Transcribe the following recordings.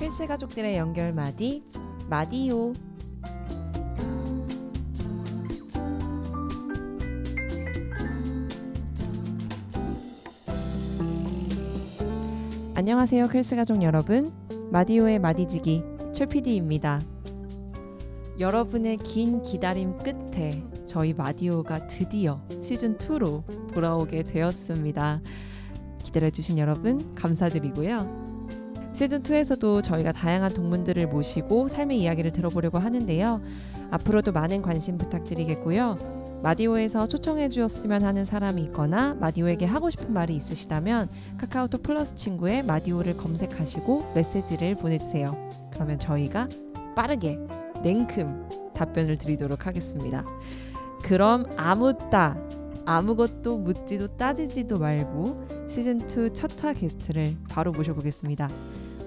필세 가족들의 연결 마디, 마디요. 안녕하세요, 클스 가족 여러분. 마디오의 마디지기 최PD입니다. 여러분의 긴 기다림 끝에 저희 마디오가 드디어 시즌2로 돌아오게 되었습니다. 기다려주신 여러분 감사드리고요. 시즌2에서도 저희가 다양한 동문들을 모시고 삶의 이야기를 들어보려고 하는데요. 앞으로도 많은 관심 부탁드리겠고요. 마디오에서 초청해 주었으면 하는 사람이 있거나 마디오에게 하고 싶은 말이 있으시다면 카카오톡 플러스 친구에 마디오를 검색하시고 메시지를 보내주세요. 그러면 저희가 빠르게 냉큼 답변을 드리도록 하겠습니다. 그럼 아무것도 묻지도 따지지도 말고 시즌2 첫화 게스트를 바로 모셔보겠습니다.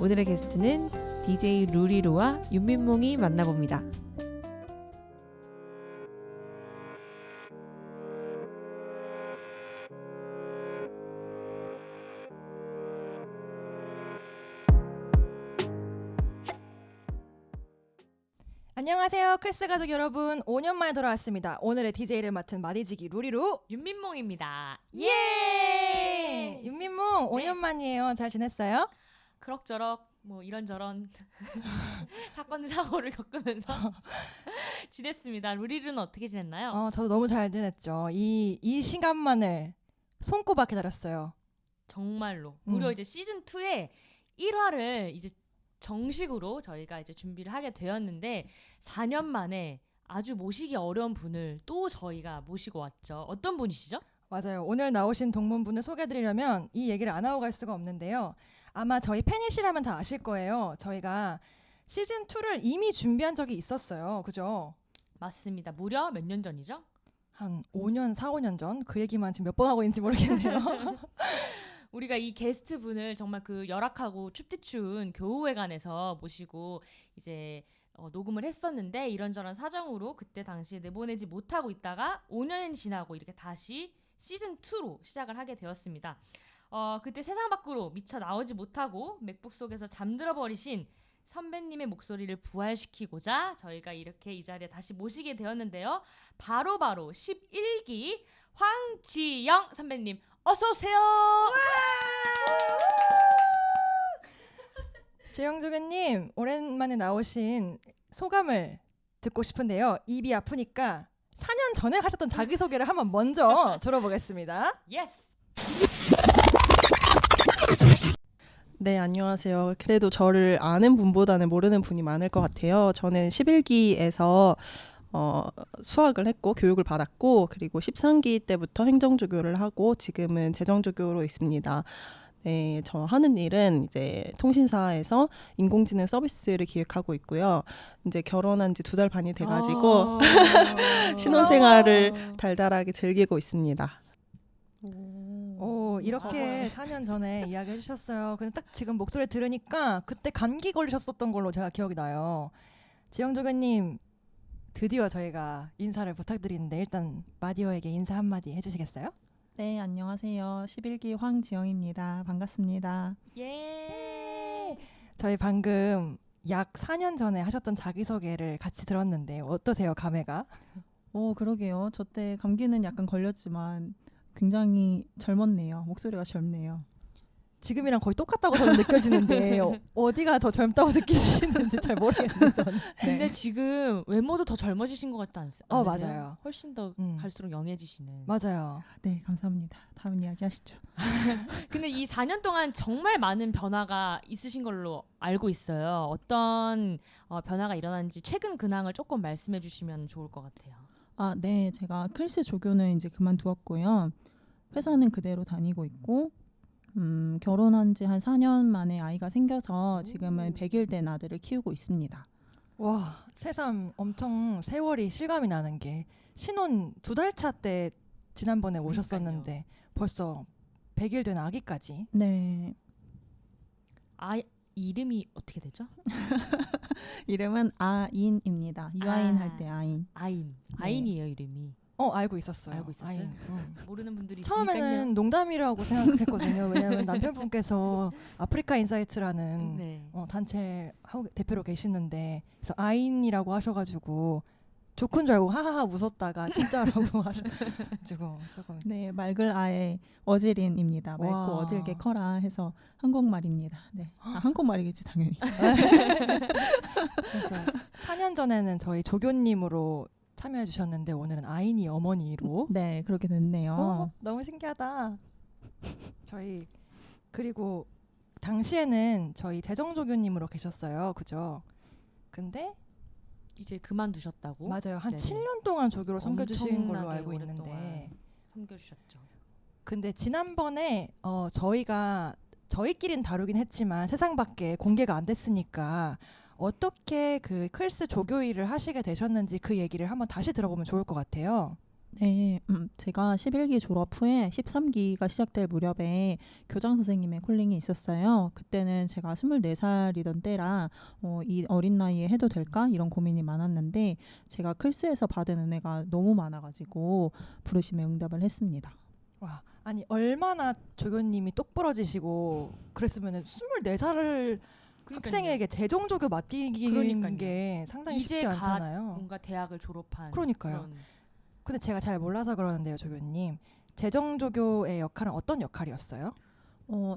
오늘의 게스트는 DJ 루리루와 윤민몽이 만나봅니다. 안녕하세요, 클스 가족 여러분. 5년 만에 돌아왔습니다. 오늘의 DJ를 맡은 마디지기 루리루 윤민몽입니다. 예! 윤민몽 5년 만이에요. 잘 지냈어요? 그럭저럭 뭐 이런저런 사건사고를 겪으면서 지냈습니다. 루리루는 어떻게 지냈나요? 저도 너무 잘 지냈죠. 이 시간만을 손꼽아 기다렸어요. 정말로 무려 이제 시즌 2의 1화를 이제 정식으로 저희가 이제 준비를 하게 되었는데 4년 만에 아주 모시기 어려운 분을 또 저희가 모시고 왔죠. 어떤 분이시죠? 맞아요. 오늘 나오신 동문분을 소개해드리려면 이 얘기를 안 하고 갈 수가 없는데요. 아마 저희 팬이시라면 다 아실 거예요. 저희가 시즌2를 이미 준비한 적이 있었어요. 그죠? 맞습니다. 무려 몇 년 전이죠? 한 5년, 4, 5년 전? 그 얘기만 지금 몇 번 하고 있는지 모르겠네요. 우리가 이 게스트 분을 정말 그 열악하고 춥디 추운 교우회관에서 모시고 이제 녹음을 했었는데 이런저런 사정으로 그때 당시에 내보내지 못하고 있다가 5년이 지나고 이렇게 다시 시즌2로 시작을 하게 되었습니다. 그때 세상 밖으로 미처 나오지 못하고 맥북 속에서 잠들어 버리신 선배님의 목소리를 부활시키고자 저희가 이렇게 이 자리에 다시 모시게 되었는데요. 바로 11기 황지영 선배님 어서 오세요. 지영조교님 오랜만에 나오신 소감을 듣고 싶은데요. 입이 아프니까 4년 전에 하셨던 자기소개를 한번 먼저 들어보겠습니다. 예스. 네, 안녕하세요. 그래도 저를 아는 분보다는 모르는 분이 많을 것 같아요. 저는 11기에서 수학을 했고 교육을 받았고 그리고 13기 때부터 행정조교를 하고 지금은 재정조교로 있습니다. 네, 저 하는 일은 이제 통신사에서 인공지능 서비스를 기획하고 있고요. 이제 결혼한 지 2달 반이 돼가지고 신혼생활을 달달하게 즐기고 있습니다. 이렇게 4년 전에 이야기 해주셨어요. 근데 딱 지금 목소리 들으니까 그때 감기 걸리셨었던 걸로 제가 기억이 나요. 지영조교님 드디어 저희가 인사를 부탁드리는데 일단 마디오에게 인사 한마디 해주시겠어요? 네, 안녕하세요. 11기 황지영입니다. 반갑습니다. 예. 저희 방금 약 4년 전에 하셨던 자기소개를 같이 들었는데 어떠세요, 감회가? 그러게요. 저 때 감기는 약간 걸렸지만 굉장히 젊었네요. 목소리가 젊네요. 지금이랑 거의 똑같다고 저는 느껴지는데 어디가 더 젊다고 느끼시는지 잘 모르겠는데 저는. 근데 지금 외모도 더 젊어지신 것 같지 않으세요? 맞아요. 훨씬 더 갈수록 영해지시는. 맞아요. 네, 감사합니다. 다음 이야기 하시죠. 근데 이 4년 동안 정말 많은 변화가 있으신 걸로 알고 있어요. 어떤 변화가 일어났는지 최근 근황을 조금 말씀해 주시면 좋을 것 같아요. 네, 제가 클스 조교는 이제 그만두었고요. 회사는 그대로 다니고 있고 결혼한 지 한 4년 만에 아이가 생겨서 지금은 100일 된 아들을 키우고 있습니다. 와, 새삼 엄청 세월이 실감이 나는 게 신혼 2달 차 때 지난번에 오셨었는데 벌써 100일 된 아기까지. 네. 이름이 어떻게 되죠? 이름은 아인입니다. 유아인 할 때 아인. 아인. 네. 아인이에요, 이름이. 알고 있었어요. 알고 있었어요? 아인. 모르는 분들이 처음에는 있으니까요. 농담이라고 생각했거든요. 왜냐하면 남편분께서 아프리카 인사이트라는 네. 단체 대표로 계시는데 그래서 아인이라고 하셔가지고 조큰 줄 알고 하하하 웃었다가 진짜라고 하셔가지고 조금 네, 맑을 아의 어지린입니다. 맑고 와. 어질게 커라 해서 한국말입니다. 네, 한국말이겠지 당연히. 그래서 4년 전에는 저희 조교님으로 참여해 주셨는데 오늘은 아인이 어머니로 네, 그렇게 됐네요. 너무 신기하다. 저희 그리고 당시에는 저희 대정조교님으로 계셨어요. 그죠? 근데 이제 그만두셨다고. 맞아요. 한 네네. 7년 동안 조교로 섬겨주신 걸로 엄청나게 알고 있는데 오랫동안 섬겨주셨죠. 근데 지난번에 저희가 저희끼리는 다루긴 했지만 세상 밖에 공개가 안 됐으니까 어떻게 그 클스 조교 일을 하시게 되셨는지 그 얘기를 한번 다시 들어보면 좋을 것 같아요. 네, 제가 11기 졸업 후에 13기가 시작될 무렵에 교장 선생님의 콜링이 있었어요. 그때는 제가 24살이던 때라 이 어린 나이에 해도 될까? 이런 고민이 많았는데 제가 클스에서 받은 은혜가 너무 많아가지고 부르심에 응답을 했습니다. 와, 아니 얼마나 조교님이 똑부러지시고 그랬으면은 24살을 학생에게 재정조교 맡기는 그러니까요. 게 상당히 이제 쉽지 갓 않잖아요. 뭔가 대학을 졸업한. 그러니까요. 그런 근데 제가 잘 몰라서 그러는데요, 조교님. 재정조교의 역할은 어떤 역할이었어요?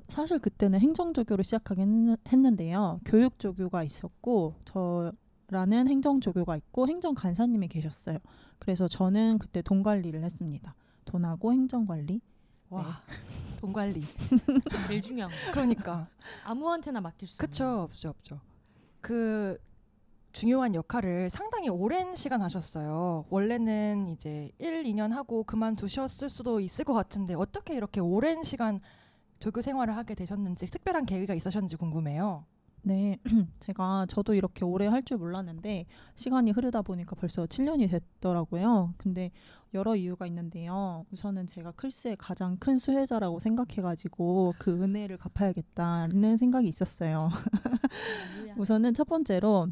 사실 그때는 행정조교로 시작하긴 했는데요. 교육조교가 있었고 저라는 행정조교가 있고 행정간사님이 계셨어요. 그래서 저는 그때 돈 관리를 했습니다. 돈하고 행정관리. 와, 돈 관리. 제일 중요한 거. 그러니까. 아무한테나 맡길 수 그쵸, 없죠. 그 중요한 역할을 상당히 오랜 시간 하셨어요. 원래는 이제 1, 2년 하고 그만두셨을 수도 있을 것 같은데 어떻게 이렇게 오랜 시간 조교 생활을 하게 되셨는지 특별한 계기가 있으셨는지 궁금해요. 네, 저도 이렇게 오래 할 줄 몰랐는데 시간이 흐르다 보니까 벌써 7년이 됐더라고요. 근데 여러 이유가 있는데요. 우선은 제가 클스의 가장 큰 수혜자라고 생각해가지고 그 은혜를 갚아야겠다는 생각이 있었어요. 있는. 우선은 첫 번째로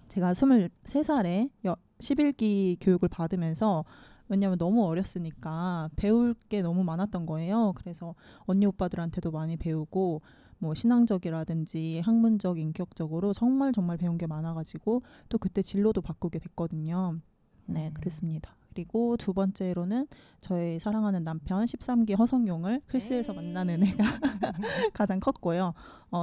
제가 23살에 11기 교육을 받으면서 왜냐면 너무 어렸으니까 배울 게 너무 많았던 거예요. 그래서 언니 오빠들한테도 많이 배우고 뭐 신앙적이라든지 학문적, 인격적으로 정말 배운 게 많아가지고 또 그때 진로도 바꾸게 됐거든요. 네, 그랬습니다. 그리고 두 번째로는 저의 사랑하는 남편 13기 허성용을 클스에서 만나는 애가 가장 컸고요.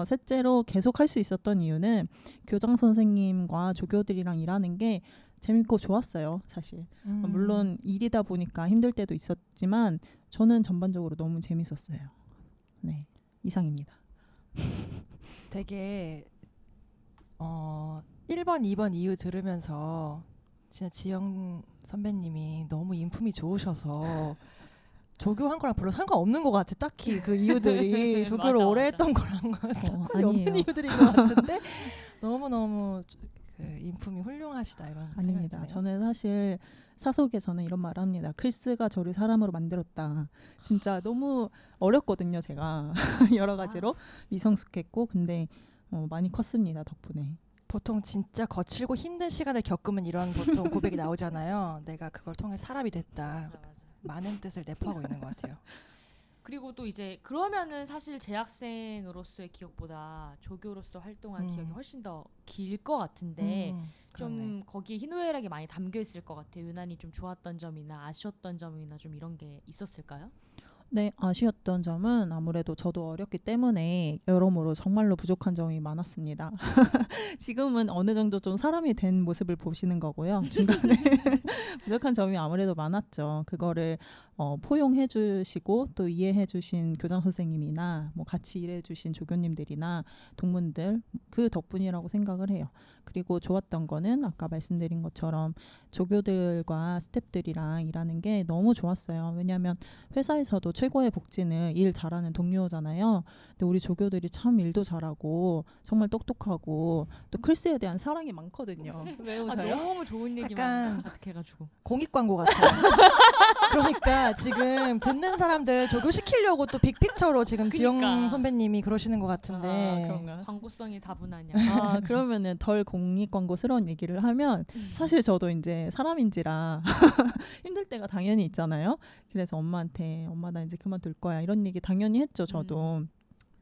셋째로 계속 할 수 있었던 이유는 교장 선생님과 조교들이랑 일하는 게 재밌고 좋았어요, 사실. 물론 일이다 보니까 힘들 때도 있었지만 저는 전반적으로 너무 재밌었어요. 네, 이상입니다. 되게 1번, 2번 이유 들으면서 진짜 지영 선배님이 너무 인품이 좋으셔서 조교한 거랑 별로 상관없는 것 같아. 딱히 그 이유들이 조교를 맞아, 오래 맞아. 했던 거랑 상관이 아니에요. 없는 이유들인 것 같은데 너무너무 그 인품이 훌륭하시다 이런 아닙니다. 생각이 드네요. 저는 사실 사석에서는 이런 말을 합니다. 클스가 저를 사람으로 만들었다. 진짜 너무 어렸거든요, 제가. 여러 가지로 미성숙했고 근데 많이 컸습니다, 덕분에. 보통 진짜 거칠고 힘든 시간을 겪으면 이런 보통 고백이 나오잖아요. 내가 그걸 통해 사람이 됐다. 맞아. 많은 뜻을 내포하고 있는 것 같아요. 그리고 또 이제 그러면은 사실 재학생으로서의 기억보다 조교로서 활동한 기억이 훨씬 더 길 것 같은데 좀 그렇네. 거기에 희노애락이 많이 담겨 있을 것 같아요. 유난히 좀 좋았던 점이나 아쉬웠던 점이나 좀 이런 게 있었을까요? 네, 아쉬웠던 점은 아무래도 저도 어렸기 때문에 여러모로 정말로 부족한 점이 많았습니다. 지금은 어느 정도 좀 사람이 된 모습을 보시는 거고요. 중간에 부족한 점이 아무래도 많았죠. 그거를 포용해 주시고 또 이해해 주신 교장 선생님이나 뭐 같이 일해 주신 조교님들이나 동문들 그 덕분이라고 생각을 해요. 그리고 좋았던 거는 아까 말씀드린 것처럼 조교들과 스태프들이랑 일하는 게 너무 좋았어요. 왜냐하면 회사에서도 최고의 복지는 일 잘하는 동료잖아요. 근데 우리 조교들이 참 일도 잘하고 정말 똑똑하고 또 클스에 대한 사랑이 많거든요. 왜 웃어요? 너무 좋은 얘기만 약간 가득해가지고. 공익 광고 같아요. 그러니까 지금 듣는 사람들 조교시키려고 또 빅픽처로 지금 지영 그러니까. 선배님이 그러시는 것 같은데 그런가요? 광고성이 다분하냐. 그러면은 덜 공익광고스러운 얘기를 하면 사실 저도 이제 사람인지라 힘들 때가 당연히 있잖아요. 그래서 엄마한테 엄마 나 이제 그만둘 거야 이런 얘기 당연히 했죠. 저도.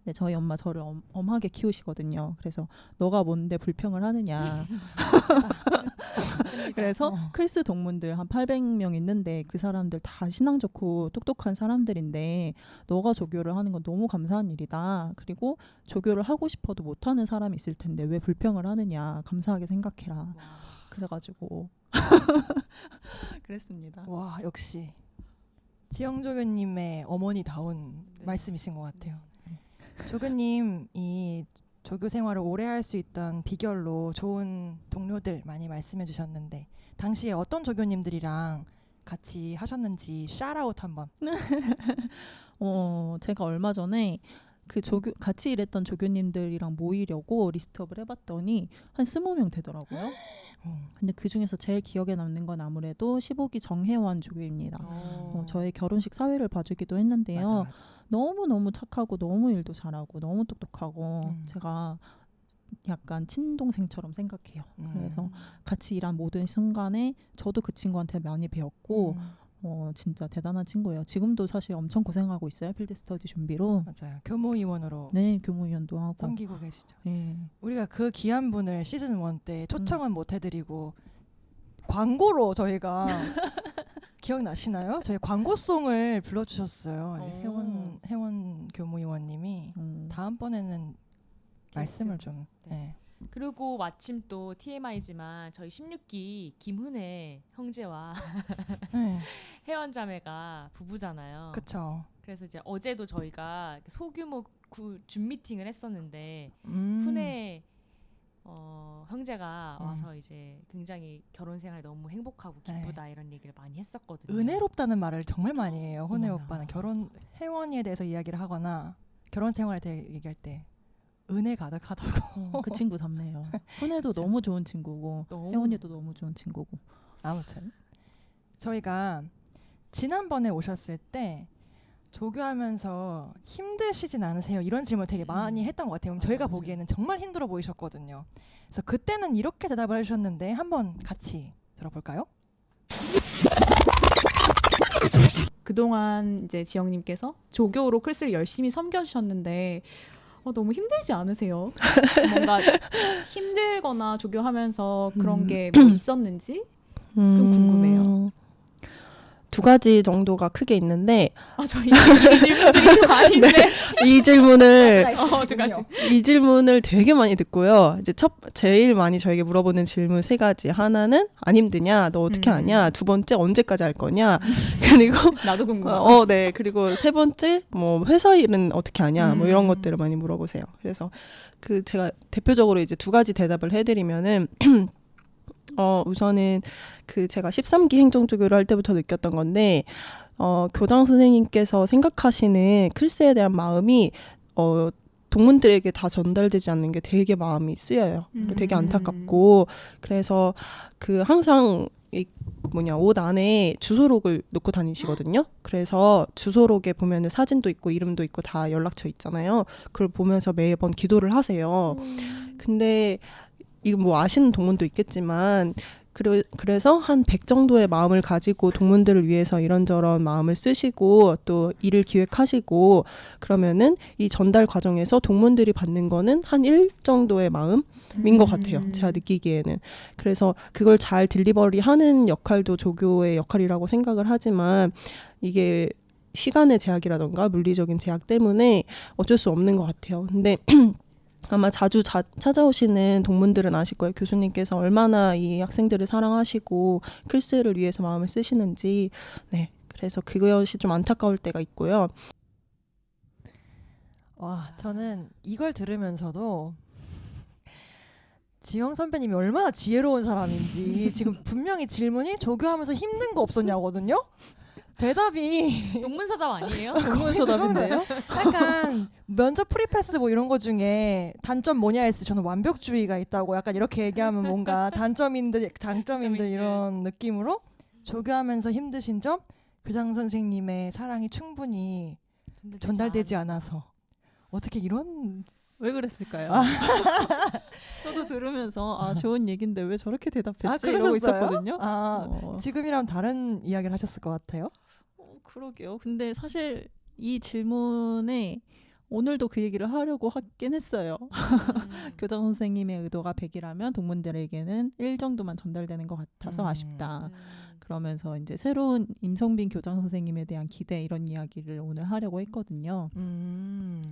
근데 저희 엄마 저를 엄하게 키우시거든요. 그래서 너가 뭔데 불평을 하느냐. 그래서 클스 동문들 한 800명 있는데 그 사람들 다 신앙 좋고 똑똑한 사람들인데 너가 조교를 하는 건 너무 감사한 일이다. 그리고 조교를 하고 싶어도 못하는 사람이 있을 텐데 왜 불평을 하느냐. 감사하게 생각해라. 그래가지고 그랬습니다. 와 역시 지영조교님의 어머니다운 네. 말씀이신 것 같아요. 조교님 이 조교 생활을 오래 할 수 있던 비결로 좋은 동료들 많이 말씀해 주셨는데 당시에 어떤 조교님들이랑 같이 하셨는지 샤라웃 한번. 제가 얼마 전에 그 같이 일했던 조교님들이랑 모이려고 리스트업을 해봤더니 한 20명 되더라고요. 근데 그 중에서 제일 기억에 남는 건 아무래도 15기 정혜원 조교입니다. 저의 결혼식 사회를 봐주기도 했는데요. 맞아, 맞아. 너무너무 착하고 너무 일도 잘하고 너무 똑똑하고 음. 제가 약간 친동생처럼 생각해요. 그래서 음. 같이 일한 모든 순간에 저도 그 친구한테 많이 배웠고 진짜 대단한 친구예요. 지금도 사실 엄청 고생하고 있어요. 필드 스터디 준비로. 맞아요. 교무위원으로 네, 교무위원도 하고. 섬기고 계시죠. 네. 우리가 그 귀한 분을 시즌 1 때 초청은 못 해드리고 광고로 저희가 기억나시나요? 저희 광고송을 불러주셨어요. 혜원 교무위원님이 다음번에는 말씀을 좀. 네. 그리고 마침 또 TMI지만 저희 16기 김훈혜 형제와 네. 혜원 자매가 부부잖아요. 그쵸. 그래서 이제 어제도 저희가 소규모 줌 미팅을 했었는데 훈혜 형제가 와서 이제 굉장히 결혼 생활 너무 행복하고 기쁘다 이런 얘기를 많이 했었거든요. 은혜롭다는 말을 정말 많이 해요. 훈혜 어머나. 오빠는 결혼 혜원이에 대해서 이야기를 하거나 결혼 생활에 대해 얘기할 때 은혜 가득하다고. 그 친구 닮네요. 훈혜도 너무 좋은 친구고 너무. 혜원이도 너무 좋은 친구고. 아무튼 저희가 지난번에 오셨을 때 조교하면서 힘드시진 않으세요? 이런 질문 되게 많이 했던 것 같아요. 저희가 맞아요. 보기에는 정말 힘들어 보이셨거든요. 그래서 그때는 이렇게 대답을 해주셨는데 한번 같이 들어볼까요? 그동안 이제 지영님께서 조교로 클스를 열심히 섬겨주셨는데 너무 힘들지 않으세요? 뭔가 힘들거나 조교하면서 그런 게 뭐 있었는지 좀 궁금해요. 두 가지 정도가 크게 있는데 저희 이 질문이 아닌데 이 질문을 두 가지. 이 질문을 되게 많이 듣고요. 이제 제일 많이 저에게 물어보는 질문 세 가지. 하나는 안 힘드냐? 너 어떻게 하냐? 두 번째 언제까지 할 거냐? 그리고 나도 궁금해. 네. 그리고 세 번째 뭐 회사 일은 어떻게 하냐? 뭐 이런 것들을 많이 물어보세요. 그래서 그 제가 대표적으로 이제 두 가지 대답을 해드리면은 우선은 그 제가 13기 행정조교를 할 때부터 느꼈던 건데 교장 선생님께서 생각하시는 클스에 대한 마음이 동문들에게 다 전달되지 않는 게 되게 마음이 쓰여요. 되게 안타깝고 그래서 그 항상 옷 안에 주소록을 놓고 다니시거든요. 그래서 주소록에 보면은 사진도 있고 이름도 있고 다 연락처 있잖아요. 그걸 보면서 매번 기도를 하세요. 근데 이거 뭐 아시는 동문도 있겠지만 그래서 한 100 정도의 마음을 가지고 동문들을 위해서 이런저런 마음을 쓰시고 또 일을 기획하시고 그러면은 이 전달 과정에서 동문들이 받는 거는 한 1 정도의 마음인 것 같아요. 제가 느끼기에는. 그래서 그걸 잘 딜리버리 하는 역할도 조교의 역할이라고 생각을 하지만 이게 시간의 제약이라던가 물리적인 제약 때문에 어쩔 수 없는 것 같아요. 근데 아마 자주 찾아오시는 동문들은 아실 거예요. 교수님께서 얼마나 이 학생들을 사랑하시고 클스를 위해서 마음을 쓰시는지. 네, 그래서 그것이 좀 안타까울 때가 있고요. 와, 저는 이걸 들으면서도 지영 선배님이 얼마나 지혜로운 사람인지 지금 분명히 질문이 조교하면서 힘든 거 없었냐거든요. 대답이 동문서답 아니에요? 동문서답인데요? 약간 면접 프리패스 뭐 이런 거 중에 단점 뭐냐 했을 때 저는 완벽주의가 있다고 약간 이렇게 얘기하면 뭔가 단점인데 장점인데 이런 느낌으로 조교하면서 힘드신 점 교장 선생님의 사랑이 충분히 전달되지 않아서 어떻게 이런 왜 그랬을까요? 저도 들으면서 좋은 얘긴데 왜 저렇게 대답했지? 이러고 그러셨어요? 있었거든요. 지금이랑 다른 이야기를 하셨을 것 같아요. 그러게요. 근데 사실 이 질문에 오늘도 그 얘기를 하려고 하긴 했어요. 교장 선생님의 의도가 100이라면 동문들에게는 1 정도만 전달되는 것 같아서 아쉽다. 그러면서 이제 새로운 임성빈 교장 선생님에 대한 기대 이런 이야기를 오늘 하려고 했거든요.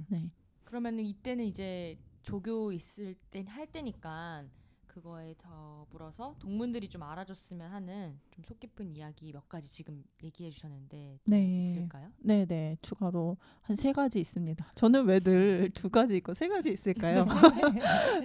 네. 그러면은 이때는 이제 조교 있을 땐 할 때니까 그거에 더불어서 동문들이 좀 알아줬으면 하는 좀 속 깊은 이야기 몇 가지 지금 얘기해 주셨는데 네. 있을까요? 네네. 추가로 한 3가지 있습니다. 저는 왜 늘 2가지 있고 3가지 있을까요?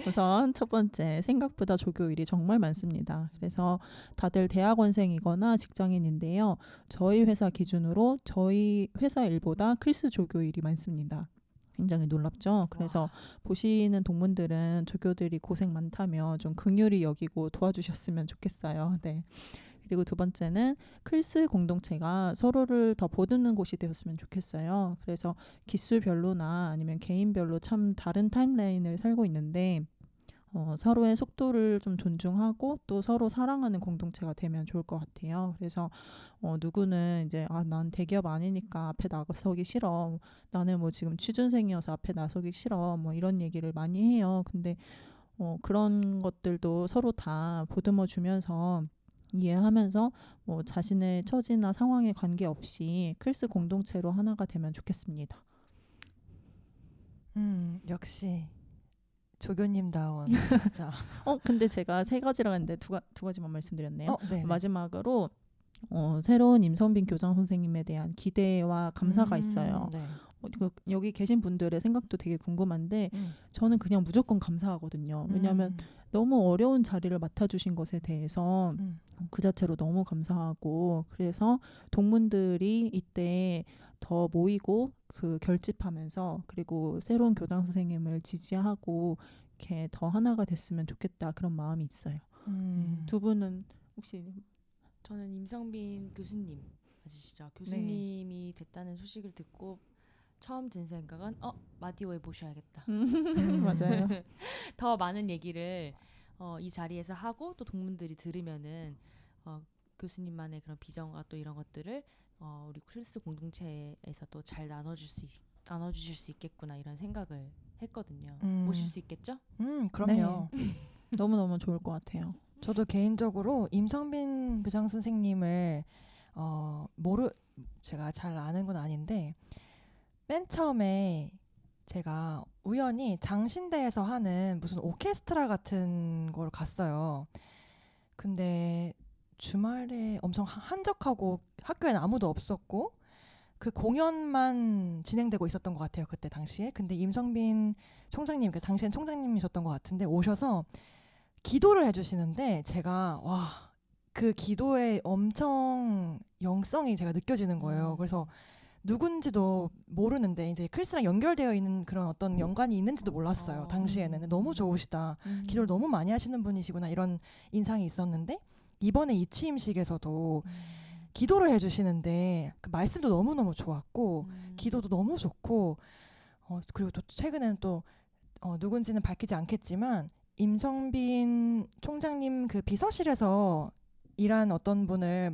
우선 첫 번째, 생각보다 조교 일이 정말 많습니다. 그래서 다들 대학원생이거나 직장인인데요. 저희 회사 기준으로 저희 회사 일보다 클스 조교 일이 많습니다. 굉장히 놀랍죠. 그래서 보시는 동문들은 조교들이 고생 많다며 좀 긍휼히 여기고 도와주셨으면 좋겠어요. 네. 그리고 2번째는 클스 공동체가 서로를 더 보듬는 곳이 되었으면 좋겠어요. 그래서 기수별로나 아니면 개인별로 참 다른 타임라인을 살고 있는데 서로의 속도를 좀 존중하고 또 서로 사랑하는 공동체가 되면 좋을 것 같아요. 그래서 누구는 이제 난 대기업 아니니까 앞에 나서기 싫어. 나는 뭐 지금 취준생이어서 앞에 나서기 싫어. 뭐 이런 얘기를 많이 해요. 근데 그런 것들도 서로 다 보듬어 주면서 이해하면서 뭐 자신의 처지나 상황에 관계없이 클스 공동체로 하나가 되면 좋겠습니다. 역시 조교님다운 진짜. 근데 제가 3가지라고 했는데 두 가지만 말씀드렸네요. 네. 마지막으로 새로운 임성빈 교장 선생님에 대한 기대와 감사가 있어요. 네. 여기 계신 분들의 생각도 되게 궁금한데 저는 그냥 무조건 감사하거든요. 왜냐하면 너무 어려운 자리를 맡아주신 것에 대해서 그 자체로 너무 감사하고, 그래서 동문들이 이때 더 모이고 그 결집하면서 그리고 새로운 교장 선생님을 지지하고 이렇게 더 하나가 됐으면 좋겠다, 그런 마음이 있어요. 2분은 혹시? 저는 임성빈 교수님 맞으시죠? 교수님이 됐다는 소식을 듣고 처음 든 생각은 마디오에 모셔야겠다. 맞아요. 더 많은 얘기를 이 자리에서 하고 또 동문들이 들으면은 교수님만의 그런 비전과 또 이런 것들을 우리 클스 공동체에서 또 잘 나눠주실 수 있겠구나 이런 생각을 했거든요. 모실 수 있겠죠? 그럼요. 네. 너무너무 좋을 것 같아요. 저도 개인적으로 임성빈 교장 선생님을 제가 잘 아는 건 아닌데 맨 처음에 제가 우연히 장신대에서 하는 무슨 오케스트라 같은 걸 갔어요. 근데 주말에 엄청 한적하고 학교에는 아무도 없었고 그 공연만 진행되고 있었던 것 같아요, 그때 당시에. 근데 임성빈 총장님, 당시엔 총장님이셨던 것 같은데 오셔서 기도를 해주시는데 제가 그 기도의 엄청 영성이 제가 느껴지는 거예요. 그래서 누군지도 모르는데 이제 클스랑 연결되어 있는 그런 어떤 연관이 있는지도 몰랐어요. 당시에는. 너무 좋으시다. 기도를 너무 많이 하시는 분이시구나 이런 인상이 있었는데 이번에 이 취임식에서도 기도를 해주시는데 그 말씀도 너무너무 좋았고 기도도 너무 좋고 그리고 또 최근에는 또 누군지는 밝히지 않겠지만 임성빈 총장님 그 비서실에서 일한 어떤 분을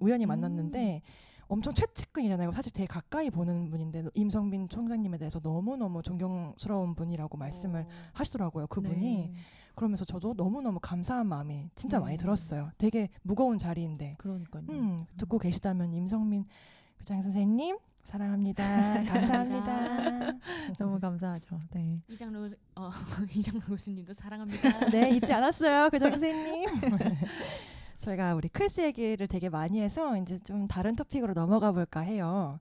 우연히 만났는데 엄청 최측근이잖아요. 사실 되게 가까이 보는 분인데 임성빈 총장님에 대해서 너무너무 존경스러운 분이라고 말씀을 하시더라고요. 그분이. 네. 그러면서 저도 너무너무 감사한 마음이 진짜 많이 들었어요. 되게 무거운 자리인데. 그러니까요. 듣고 계시다면 임성빈 교장 선생님 사랑합니다. 감사합니다. 너무 감사하죠. 네. 이장로 교수님도 사랑합니다. 네, 잊지 않았어요, 교장 선생님. 저희가 우리 클스 얘기를 되게 많이 해서 이제 좀 다른 토픽으로 넘어가 볼까 해요.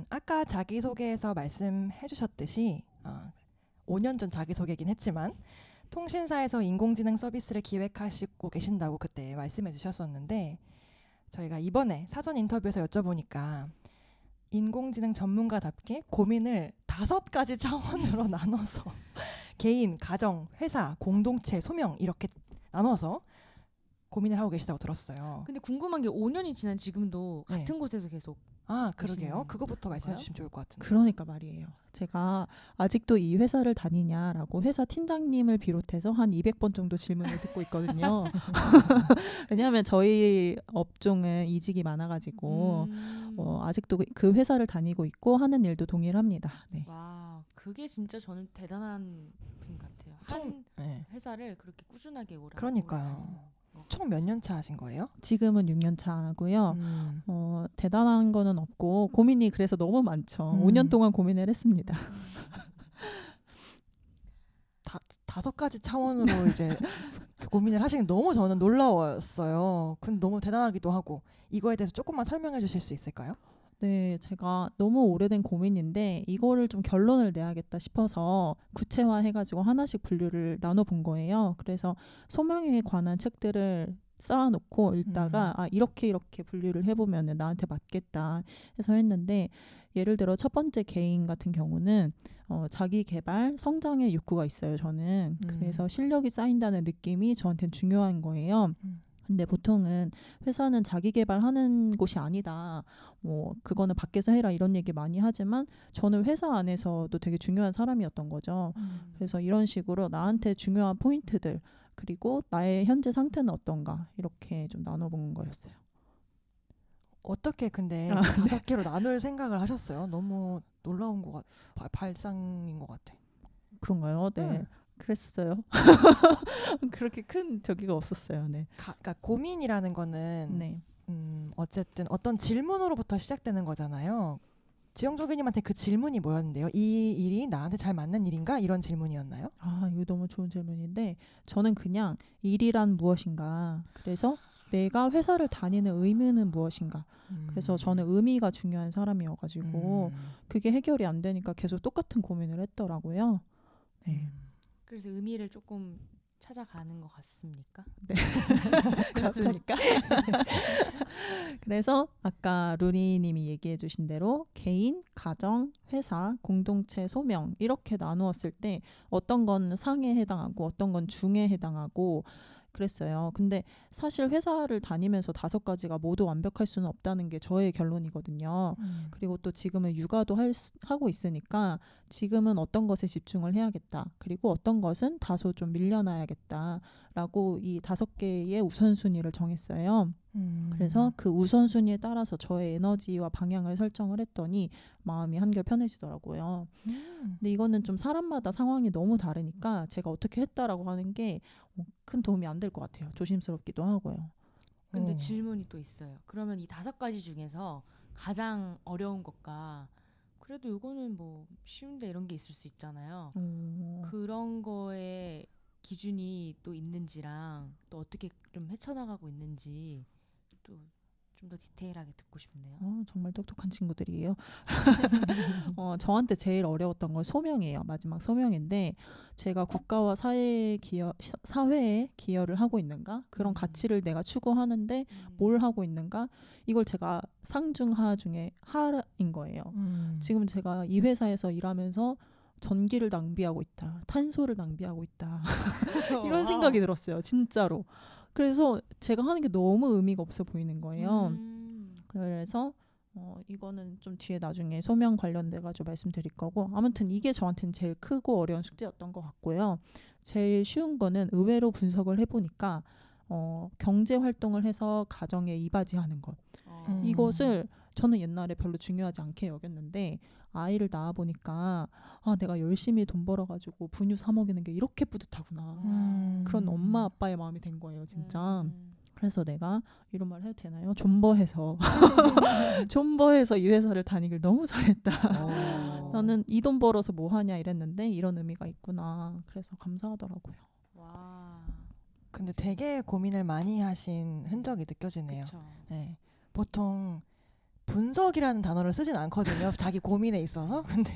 아까 자기소개에서 말씀해 주셨듯이 5년 전 자기소개긴 했지만 통신사에서 인공지능 서비스를 기획하시고 계신다고 그때 말씀해 주셨었는데 저희가 이번에 사전 인터뷰에서 여쭤보니까 인공지능 전문가답게 고민을 5가지 차원으로 나눠서 개인, 가정, 회사, 공동체, 소명 이렇게 나눠서 고민을 하고 계시다고 들었어요. 근데 궁금한 게 5년이 지난 지금도 네. 같은 곳에서 계속 아, 그러게요. 보시는 그거부터 말씀해 건가요? 주시면 좋을 것 같은데. 그러니까 말이에요. 제가 아직도 이 회사를 다니냐라고 회사 팀장님을 비롯해서 한 200번 정도 질문을 듣고 있거든요. 왜냐하면 저희 업종은 이직이 많아가지고 아직도 그 회사를 다니고 있고 하는 일도 동일합니다. 네. 와, 그게 진짜 저는 대단한 분 같아요. 한 네. 회사를 그렇게 꾸준하게 오래 그러니까요. 하고 다니는 거. 총 몇 년 차 하신 거예요? 지금은 6년 차고요. 음. 대단한 거는 없고 고민이 그래서 너무 많죠. 음. 5년 동안 고민을 했습니다. 다섯 가지 차원으로 이제 고민을 하시는 게 너무 저는 놀라웠어요. 근데 너무 대단하기도 하고 이거에 대해서 조금만 설명해 주실 수 있을까요? 네, 제가 너무 오래된 고민인데 이거를 좀 결론을 내야겠다 싶어서 구체화해가지고 하나씩 분류를 나눠본 거예요. 그래서 소명에 관한 책들을 쌓아놓고 읽다가 이렇게 분류를 해보면 나한테 맞겠다 해서 했는데 예를 들어 첫 번째 개인 같은 경우는 자기 개발, 성장의 욕구가 있어요. 저는 그래서 실력이 쌓인다는 느낌이 저한테는 중요한 거예요. 근데 보통은 회사는 자기 개발하는 곳이 아니다. 뭐 그거는 밖에서 해라 이런 얘기 많이 하지만 저는 회사 안에서도 되게 중요한 사람이었던 거죠. 그래서 이런 식으로 나한테 중요한 포인트들 그리고 나의 현재 상태는 어떤가 이렇게 좀 나눠본 거였어요. 어떻게 근데 그 다섯 개로 나눌 생각을 하셨어요? 너무 놀라운 것 발상인 것 같아. 그런가요? 네. 그랬어요. 그렇게 큰 저기가 없었어요. 네. 그러니까 고민이라는 거는 네. 어쨌든 어떤 질문으로부터 시작되는 거잖아요. 지영조교님한테 그 질문이 뭐였는데요? 이 일이 나한테 잘 맞는 일인가? 이런 질문이었나요? 이거 너무 좋은 질문인데 저는 그냥 일이란 무엇인가. 그래서 내가 회사를 다니는 의미는 무엇인가. 그래서 저는 의미가 중요한 사람이어가지고 그게 해결이 안 되니까 계속 똑같은 고민을 했더라고요. 네. 그래서 의미를 조금 찾아가는 것 같습니까? 네. 그렇습니까? 그래서 아까 루리님이 얘기해 주신 대로 개인, 가정, 회사, 공동체, 소명 이렇게 나누었을 때 어떤 건 상에 해당하고 어떤 건 중에 해당하고 그랬어요. 근데 사실 회사를 다니면서 5가지가 모두 완벽할 수는 없다는 게 저의 결론이거든요. 그리고 또 지금은 육아도 하고 있으니까 지금은 어떤 것에 집중을 해야겠다. 그리고 어떤 것은 다소 좀 밀려나야겠다라고 이 5개의 우선순위를 정했어요. 그래서 그 우선순위에 따라서 저의 에너지와 방향을 설정을 했더니 마음이 한결 편해지더라고요. 근데 이거는 좀 사람마다 상황이 너무 다르니까 제가 어떻게 했다라고 하는 게 큰 도움이 안 될 것 같아요. 조심스럽기도 하고요. 근데 질문이 또 있어요. 그러면 이 5가지 중에서 가장 어려운 것과 그래도 이거는 뭐 쉬운데 이런 게 있을 수 있잖아요. 그런 거에 기준이 또 있는지랑 또 어떻게 좀 헤쳐나가고 있는지 또 좀 더 디테일하게 듣고 싶네요. 정말 똑똑한 친구들이에요. 저한테 제일 어려웠던 건 소명이에요. 마지막 소명인데 제가 국가와 사회에 기여를 하고 있는가? 그런 가치를 내가 추구하는데 뭘 하고 있는가? 이걸 제가 상중하 중에 하인 거예요. 지금 제가 이 회사에서 일하면서 전기를 낭비하고 있다. 탄소를 낭비하고 있다. 이런 생각이 들었어요. 진짜로. 그래서 제가 하는 게 너무 의미가 없어 보이는 거예요. 그래서 이거는 좀 뒤에 나중에 소명 관련돼 가지고 말씀드릴 거고 아무튼 이게 저한테는 제일 크고 어려운 숙제였던 것 같고요. 제일 쉬운 거는 의외로 분석을 해보니까 경제 활동을 해서 가정에 이바지하는 것. 이것을 저는 옛날에 별로 중요하지 않게 여겼는데 아이를 낳아 보니까 내가 열심히 돈 벌어가지고 분유 사 먹이는 게 이렇게 뿌듯하구나. 그런 엄마 아빠의 마음이 된 거예요, 진짜. 그래서 내가 이런 말 해도 되나요? 존버해서 이 회사를 다니길 너무 잘했다. 나는 이 돈 벌어서 뭐 하냐 이랬는데 이런 의미가 있구나. 그래서 감사하더라고요. 와. 근데 되게 고민을 많이 하신 흔적이 느껴지네요. 그쵸. 네. 보통 분석이라는 단어를 쓰진 않거든요. 자기 고민에 있어서. 근데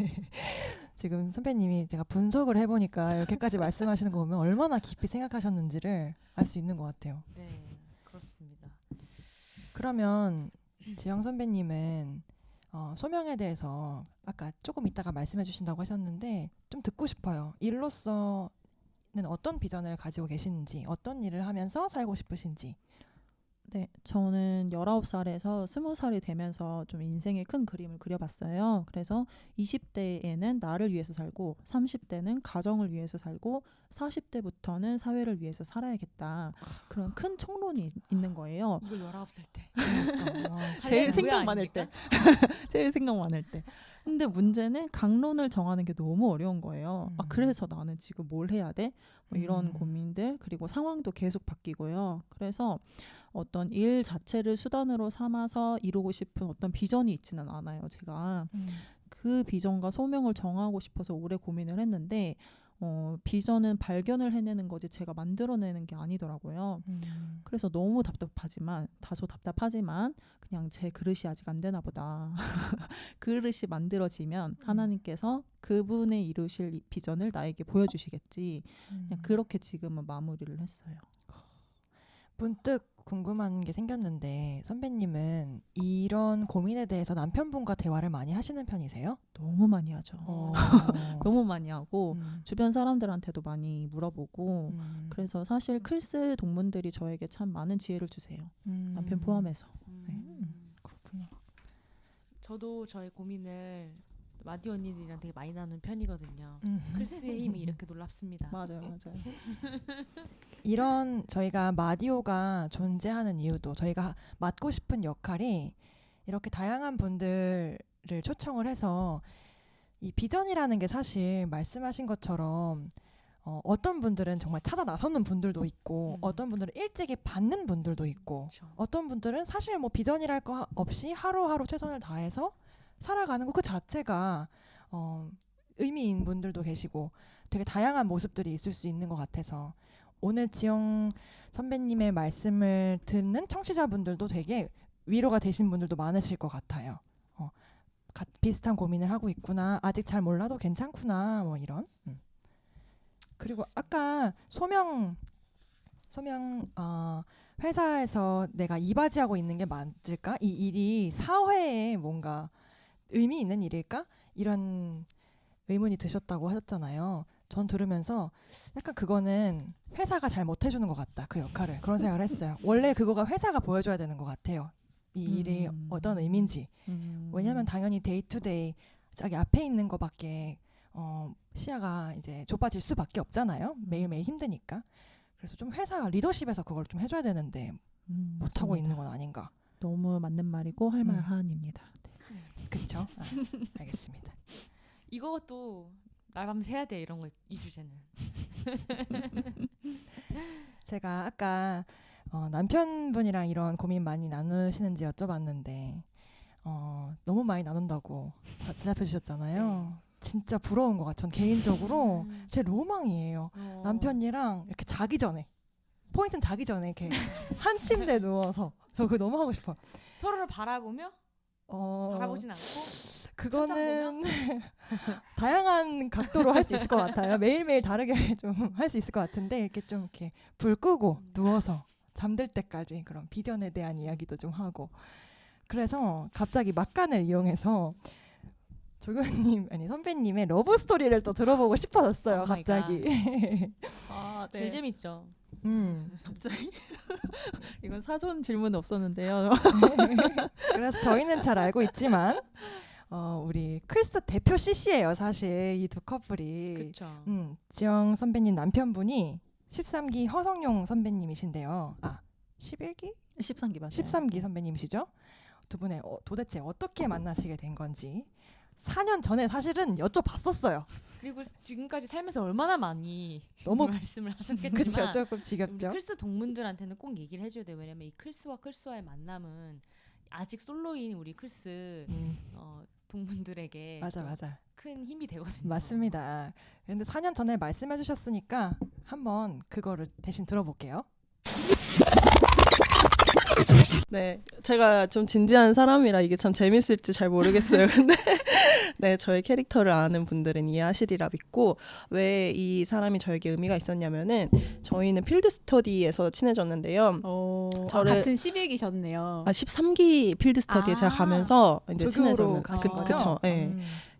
지금 선배님이 제가 분석을 해보니까 이렇게까지 말씀하시는 거 보면 얼마나 깊이 생각하셨는지를 알 수 있는 것 같아요. 네, 그렇습니다. 그러면 지영 선배님은 소명에 대해서 아까 조금 이따가 말씀해 주신다고 하셨는데 좀 듣고 싶어요. 일로서는 어떤 비전을 가지고 계시는지 어떤 일을 하면서 살고 싶으신지. 네, 저는 19살에서 20살이 되면서 좀 인생의 큰 그림을 그려봤어요. 그래서 20대에는 나를 위해서 살고, 30대는 가정을 위해서 살고, 40대부터는 사회를 위해서 살아야겠다. 그런 큰 총론이 있는 거예요. 이걸 19살 때. 제일 후회 생각 많을 아닙니까? 때. 제일 생각 많을 때. 근데 문제는 강론을 정하는 게 너무 어려운 거예요. 아, 그래서 나는 지금 뭘 해야 돼? 뭐 이런 고민들, 그리고 상황도 계속 바뀌고요. 그래서 어떤 일 자체를 수단으로 삼아서 이루고 싶은 어떤 비전이 있지는 않아요, 제가. 그 비전과 소명을 정하고 싶어서 오래 고민을 했는데 비전은 발견을 해내는 거지 제가 만들어내는 게 아니더라고요. 그래서 너무 다소 답답하지만 그냥 제 그릇이 아직 안 되나 보다. 그릇이 만들어지면 하나님께서 그분의 이루실 이 비전을 나에게 보여주시겠지. 그냥 그렇게 지금은 마무리를 했어요. 문득 궁금한 게 생겼는데 선배님은 이런 고민에 대해서 남편분과 대화를 많이 하시는 편이세요? 너무 많이 하죠. 너무 많이 하고 음. 주변 사람들한테도 많이 물어보고 그래서 사실 클스 동문들이 저에게 참 많은 지혜를 주세요. 남편 포함해서. 그렇군요. 저도 저의 고민을 마디 언니들이랑 되게 많이 나누는 편이거든요. 클스의 힘이 이렇게 놀랍습니다. 맞아요. 이런 저희가 마디오가 존재하는 이유도 저희가 맡고 싶은 역할이 이렇게 다양한 분들을 초청을 해서 이 비전이라는 게 사실 말씀하신 것처럼 어떤 분들은 정말 찾아 나서는 분들도 있고 어떤 분들은 일찍이 받는 분들도 있고 그렇죠. 어떤 분들은 사실 뭐 비전이랄 거 없이 하루하루 최선을 다해서 살아가는 거 그 자체가 의미인 분들도 계시고 되게 다양한 모습들이 있을 수 있는 것 같아서 오늘 지영 선배님의 말씀을 듣는 청취자분들도 되게 위로가 되신 분들도 많으실 것 같아요. 비슷한 고민을 하고 있구나. 아직 잘 몰라도 괜찮구나. 뭐 이런. 그리고 아까 소명 회사에서 내가 이바지하고 있는 게 맞을까? 이 일이 사회에 뭔가 의미 있는 일일까? 이런 의문이 드셨다고 하셨잖아요. 전 들으면서 약간 그거는 회사가 잘 못해주는 것 같다. 그 역할을. 그런 생각을 했어요. 원래 그거가 회사가 보여줘야 되는 것 같아요. 이 일이 어떤 의미인지. 왜냐하면 당연히 데이투데이 자기 앞에 있는 거밖에 시야가 이제 좁아질 수밖에 없잖아요. 매일매일 힘드니까. 그래서 좀 회사 리더십에서 그걸 좀 해줘야 되는데 못하고 있는 건 아닌가. 너무 맞는 말이고 할 말 하안입니다. 그렇죠. 알겠습니다. 이것도 날밤새 해야 돼 이런 거 이 주제는. 제가 아까 남편분이랑 이런 고민 많이 나누시는지 여쭤봤는데 너무 많이 나눈다고 대답해 주셨잖아요. 진짜 부러운 것 같아요. 전 개인적으로 제 로망이에요. 남편이랑 이렇게 자기 전에 포인트는 자기 전에 이렇게 한 침대에 누워서 저 그거 너무 하고 싶어요. 서로를 바라보며 바라보진 않고 그거는 다양한 각도로 할 수 있을 것 같아요. 매일매일 다르게 좀 할 수 있을 것 같은데 이렇게 좀 이렇게 불 끄고 누워서 잠들 때까지 그런 비전에 대한 이야기도 좀 하고 그래서 갑자기 막간을 이용해서 조교님 아니 선배님의 러브 스토리를 또 들어보고 싶어졌어요. 갑자기. 제일 재밌죠. 갑자기 이건 사전 질문 없었는데요. 그래서 저희는 잘 알고 있지만 우리 클스 대표 CC예요. 사실 이 두 커플이. 그렇죠. 지영 선배님 남편분이 13기 허성용 선배님이신데요. 11기? 13기 맞아요. 13기 선배님이시죠? 두 분의 도대체 어떻게 만나시게 된 건지 4년 전에 사실은 여쭤봤었어요. 그리고 지금까지 살면서 얼마나 많이 너무 말씀을 하셨겠지만 그렇죠. 조금 우리 지겹죠. 클스 동문들한테는 꼭 얘기를 해줘야 돼요. 왜냐면 이 클스와의 만남은 아직 솔로인 우리 클스 동문들에게 맞아. 큰 힘이 되거든요. 맞습니다. 그런데 4년 전에 말씀해 주셨으니까 한번 그거를 대신 들어볼게요. 네, 제가 좀 진지한 사람이라 이게 참 재밌을지 잘 모르겠어요. 근데 네, 저의 캐릭터를 아는 분들은 이해하시리라 믿고 왜 이 사람이 저에게 의미가 있었냐면은 저희는 필드 스터디에서 친해졌는데요. 같은 11기셨네요. 13기 필드 스터디에 제가 가면서 이제 친해졌는 가신 거죠? 그쵸. 네.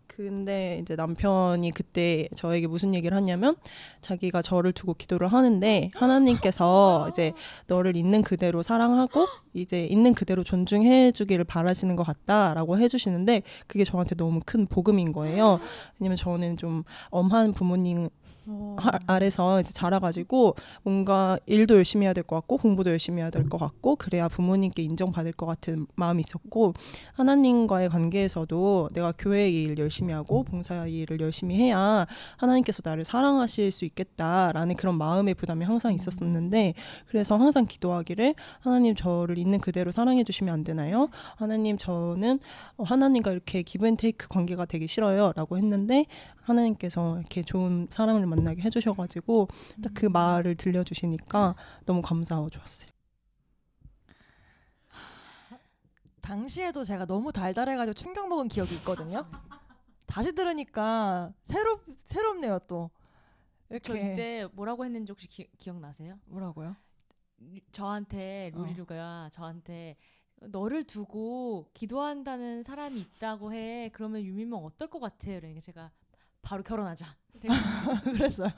근데 이제 남편이 그때 저에게 무슨 얘기를 하냐면 자기가 저를 두고 기도를 하는데 하나님께서 이제 너를 있는 그대로 사랑하고 이제 있는 그대로 존중해 주기를 바라시는 것 같다라고 해주시는데 그게 저한테 너무 큰 복음인 거예요. 왜냐면 저는 좀 엄한 부모님 아래서 이제 자라가지고 뭔가 일도 열심히 해야 될 것 같고 공부도 열심히 해야 될 것 같고 그래야 부모님께 인정받을 것 같은 마음이 있었고 하나님과의 관계에서도 내가 교회 일 열심히 하고 봉사 일을 열심히 해야 하나님께서 나를 사랑하실 수 있겠다라는 그런 마음의 부담이 항상 있었었는데 그래서 항상 기도하기를 하나님 저를 있는 그대로 사랑해 주시면 안 되나요? 하나님 저는 하나님과 이렇게 기브앤테이크 관계가 되기 싫어요 라고 했는데 하나님께서 이렇게 좋은 사람을 만나게 해주셔가지고 딱 그 말을 들려주시니까 너무 감사하고 좋았어요. 당시에도 제가 너무 달달해가지고 충격 먹은 기억이 있거든요. 다시 들으니까 새롭네요 또. 저 이렇게 이때 뭐라고 했는지 혹시 기억나세요? 뭐라고요? 저한테 루리루가 저한테 너를 두고 기도한다는 사람이 있다고 해. 그러면 유민몽 어떨 것 같아? 그러니까 제가 바로 결혼하자. 그랬어요?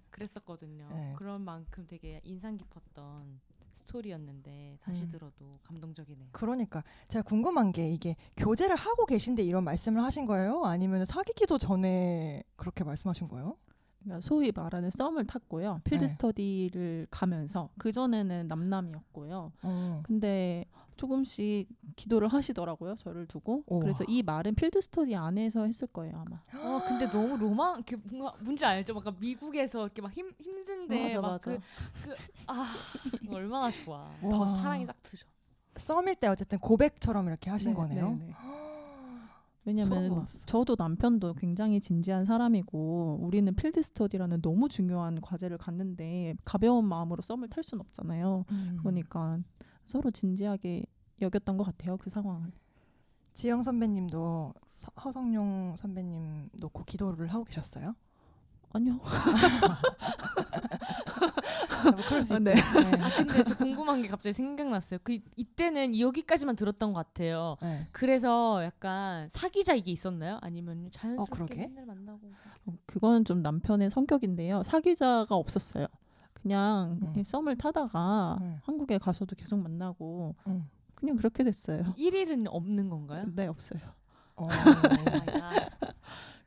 그랬었거든요. 네. 그런 만큼 되게 인상 깊었던 스토리였는데 다시 들어도 감동적이네요. 그러니까 제가 궁금한 게 이게 교제를 하고 계신데 이런 말씀을 하신 거예요? 아니면 사귀기도 전에 그렇게 말씀하신 거예요? 그러니까 소위 말하는 썸을 탔고요. 필드 네. 스터디를 가면서 그 전에는 남남이었고요. 근데 조금씩 기도를 하시더라고요. 저를 두고. 우와. 그래서 이 말은 필드 스터디 안에서 했을 거예요, 아마. 근데 너무 이렇게 뭔가 뭔지 알죠? 막 미국에서 이렇게 막 힘든데 맞아. 이거 얼마나 좋아. 와. 더 사랑이 싹 트죠. 썸일 때 어쨌든 고백처럼 이렇게 하신 네, 거네요. 네. 소름 왜냐면 돋았어. 저도 남편도 굉장히 진지한 사람이고 우리는 필드 스터디라는 너무 중요한 과제를 갔는데 가벼운 마음으로 썸을 탈 수는 없잖아요. 그러니까 서로 진지하게 여겼던 것 같아요. 그 상황을. 지영 선배님도 허성룡 선배님 놓고 기도를 하고 계셨어요? 아니요. 뭐 그럴 수 있죠. 네. 네. 근데 저 궁금한 게 갑자기 생각났어요. 이때는 여기까지만 들었던 것 같아요. 네. 그래서 약간 사귀자 이게 있었나요? 아니면 자연스럽게 그러게. 맨날 만나고. 그건 좀 남편의 성격인데요. 사귀자가 없었어요. 그냥 썸을 타다가 한국에 가서도 계속 만나고 그냥 그렇게 됐어요. 1일은 없는 건가요? 네, 없어요. 마이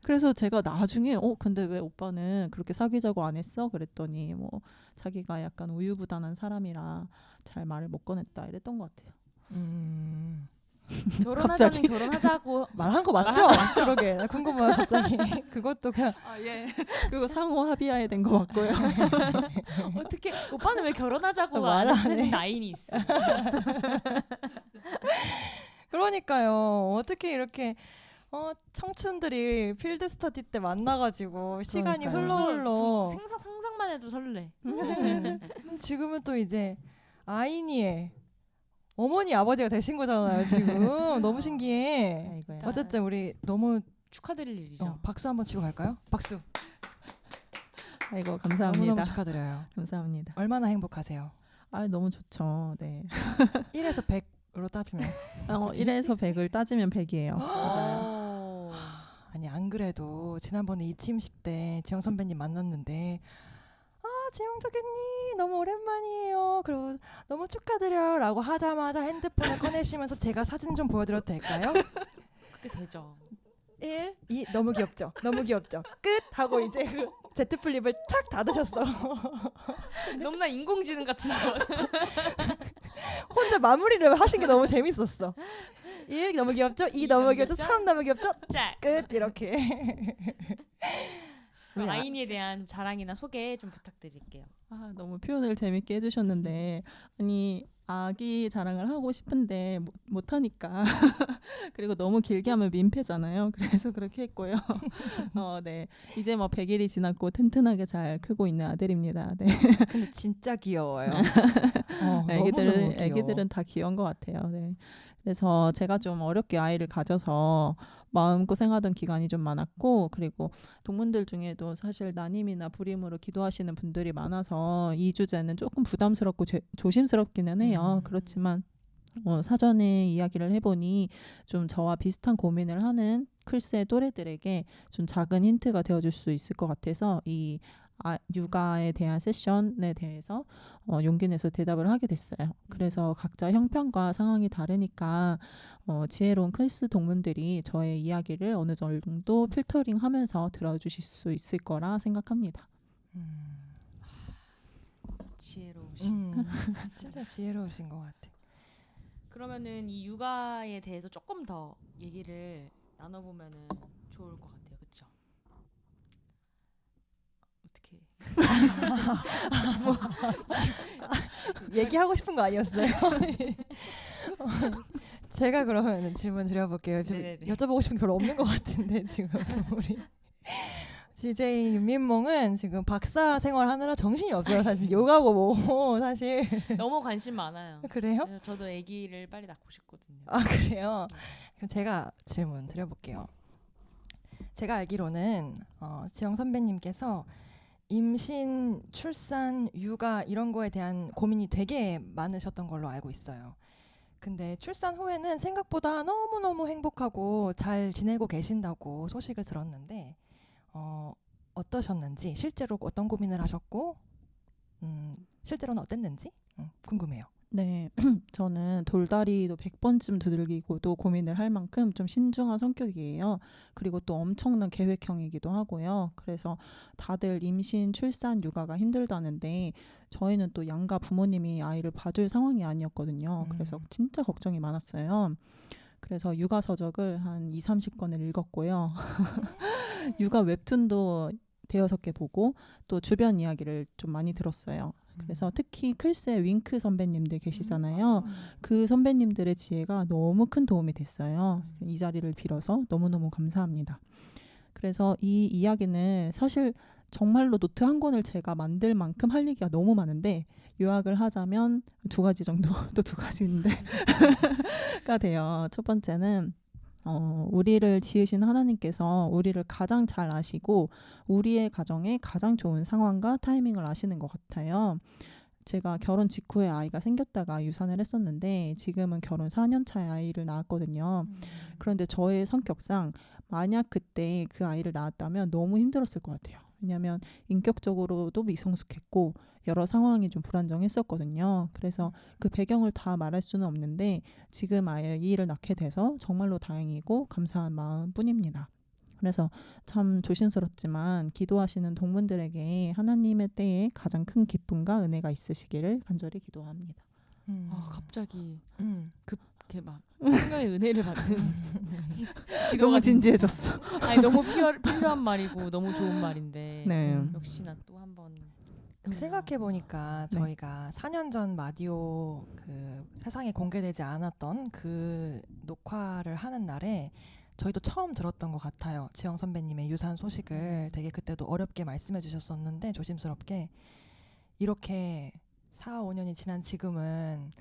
그래서 제가 나중에 근데 왜 오빠는 그렇게 사귀자고 안 했어? 그랬더니 뭐 자기가 약간 우유부단한 사람이라 잘 말을 못 꺼냈다 이랬던 것 같아요. 결혼하자는 갑자기? 결혼하자고 말한 거 맞죠? 그러게. 나 궁금해 갑자기. 그것도 그냥 예. 그거 상호 합의하에 된 거 맞고요. 어떻게 오빠는 왜 결혼하자고 말 안 안 하는 해. 나인이 있어. 그러니까요. 어떻게 이렇게 청춘들이 필드 스터디 때 만나가지고 시간이 그러니까요. 흘러 상상만 해도 설레. 지금은 또 이제 아이니의 어머니 아버지가 되신 거잖아요. 지금 너무 신기해. 아이고야. 어쨌든 우리 너무 축하드릴 일이죠. 박수 한번 치고 갈까요? 박수. 아이고 감사합니다. 너무너무 축하드려요. 감사합니다. 얼마나 행복하세요? 너무 좋죠. 네. 1에서 100으로 따지면 1에서 100을 따지면 100이에요. 오. 아니 안 그래도 지난번에 이 취임식 때 지영 선배님 만났는데 지영 조교님 너무 오랜만이에요. 그리고 너무 축하드려요 라고 하자마자 핸드폰을 꺼내시면서 제가 사진 좀 보여드려도 될까요? 그게 되죠. 1, 2 너무 귀엽죠? 너무 귀엽죠? 끝! 하고 이제 그 Z 플립을 탁 닫으셨어. 너무나 인공지능 같은 거. 혼자 마무리를 하신 게 너무 재밌었어. 1 너무 귀엽죠? 2 너무 귀엽죠? 3 너무 귀엽죠? 자, 끝! 이렇게. 그럼 아이니에 대한 자랑이나 소개 좀 부탁드릴게요. 너무 표현을 재밌게 해주셨는데 아니 아기 자랑을 하고 싶은데 못하니까 그리고 너무 길게 하면 민폐잖아요. 그래서 그렇게 했고요. 네 이제 뭐 100일이 지났고 튼튼하게 잘 크고 있는 아들입니다. 네. 근데 진짜 귀여워요. 애기들은 다 귀여운 것 같아요. 네. 그래서 제가 좀 어렵게 아이를 가져서 마음고생하던 기간이 좀 많았고 그리고 동문들 중에도 사실 난임이나 불임으로 기도하시는 분들이 많아서 이 주제는 조금 부담스럽고 조심스럽기는 해요. 그렇지만 사전에 이야기를 해보니 좀 저와 비슷한 고민을 하는 클세 또래들에게 좀 작은 힌트가 되어줄 수 있을 것 같아서 이 육아에 대한 세션에 대해서 용기 내서 대답을 하게 됐어요. 그래서 각자 형편과 상황이 다르니까 지혜로운 클스 동문들이 저의 이야기를 어느 정도 필터링하면서 들어주실 수 있을 거라 생각합니다. 지혜로우신. 진짜 지혜로우신 것 같아. 그러면은 이 육아에 대해서 조금 더 얘기를 나눠보면은 좋을 것 같아요. 그렇죠? 어떻게? 얘기하고 싶은 거 아니었어요? 제가 그러면 질문 드려볼게요. 좀 네네네. 여쭤보고 싶은 게 별로 없는 것 같은데 지금 우리 DJ 윤민몽은 지금 박사 생활하느라 정신이 없어요. 사실 요가고 뭐고 사실. 너무 관심 많아요. 그래요? 그래서 저도 아기를 빨리 낳고 싶거든요. 아 그래요? 그럼 제가 질문 드려볼게요. 제가 알기로는 지영 선배님께서 임신, 출산, 육아 이런 거에 대한 고민이 되게 많으셨던 걸로 알고 있어요. 근데 출산 후에는 생각보다 너무너무 행복하고 잘 지내고 계신다고 소식을 들었는데 어떠셨는지, 실제로 어떤 고민을 하셨고 실제로는 어땠는지 궁금해요. 네, 저는 돌다리도 100번쯤 두들기고도 고민을 할 만큼 좀 신중한 성격이에요. 그리고 또 엄청난 계획형이기도 하고요. 그래서 다들 임신, 출산, 육아가 힘들다는데 저희는 또 양가 부모님이 아이를 봐줄 상황이 아니었거든요. 그래서 진짜 걱정이 많았어요. 그래서 육아 서적을 한 20-30권을 읽었고요. 육아 웹툰도 대여섯 개 보고 또 주변 이야기를 좀 많이 들었어요. 그래서 특히 클스의 윙크 선배님들 계시잖아요. 그 선배님들의 지혜가 너무 큰 도움이 됐어요. 이 자리를 빌어서 너무너무 감사합니다. 그래서 이 이야기는 사실 정말로 노트 한 권을 제가 만들 만큼 할 얘기가 너무 많은데 요약을 하자면 2가지 정도, 또 2가지인데 가 돼요. 첫 번째는 우리를 지으신 하나님께서 우리를 가장 잘 아시고 우리의 가정에 가장 좋은 상황과 타이밍을 아시는 것 같아요. 제가 결혼 직후에 아이가 생겼다가 유산을 했었는데 지금은 결혼 4년 차에 아이를 낳았거든요. 그런데 저의 성격상 만약 그때 그 아이를 낳았다면 너무 힘들었을 것 같아요. 왜냐하면 인격적으로도 미성숙했고 여러 상황이 좀 불안정했었거든요. 그래서 그 배경을 다 말할 수는 없는데 지금 아이를 낳게 돼서 정말로 다행이고 감사한 마음뿐입니다. 그래서 참 조심스럽지만 기도하시는 동문들에게 하나님의 때에 가장 큰 기쁨과 은혜가 있으시기를 간절히 기도합니다. 아 갑자기 이렇게 막 성령의 은혜를 받는 너무 진지해졌어. 아니 너무 필요한 말이고 너무 좋은 말인데 네. 역시나 또 한번 생각해 보니까 네. 저희가 4년 전 마디오 그 세상에 공개되지 않았던 그 녹화를 하는 날에 저희도 처음 들었던 것 같아요. 지영 선배님의 유산 소식을 되게 그때도 어렵게 말씀해 주셨었는데 조심스럽게 이렇게 4-5년이 지난 지금은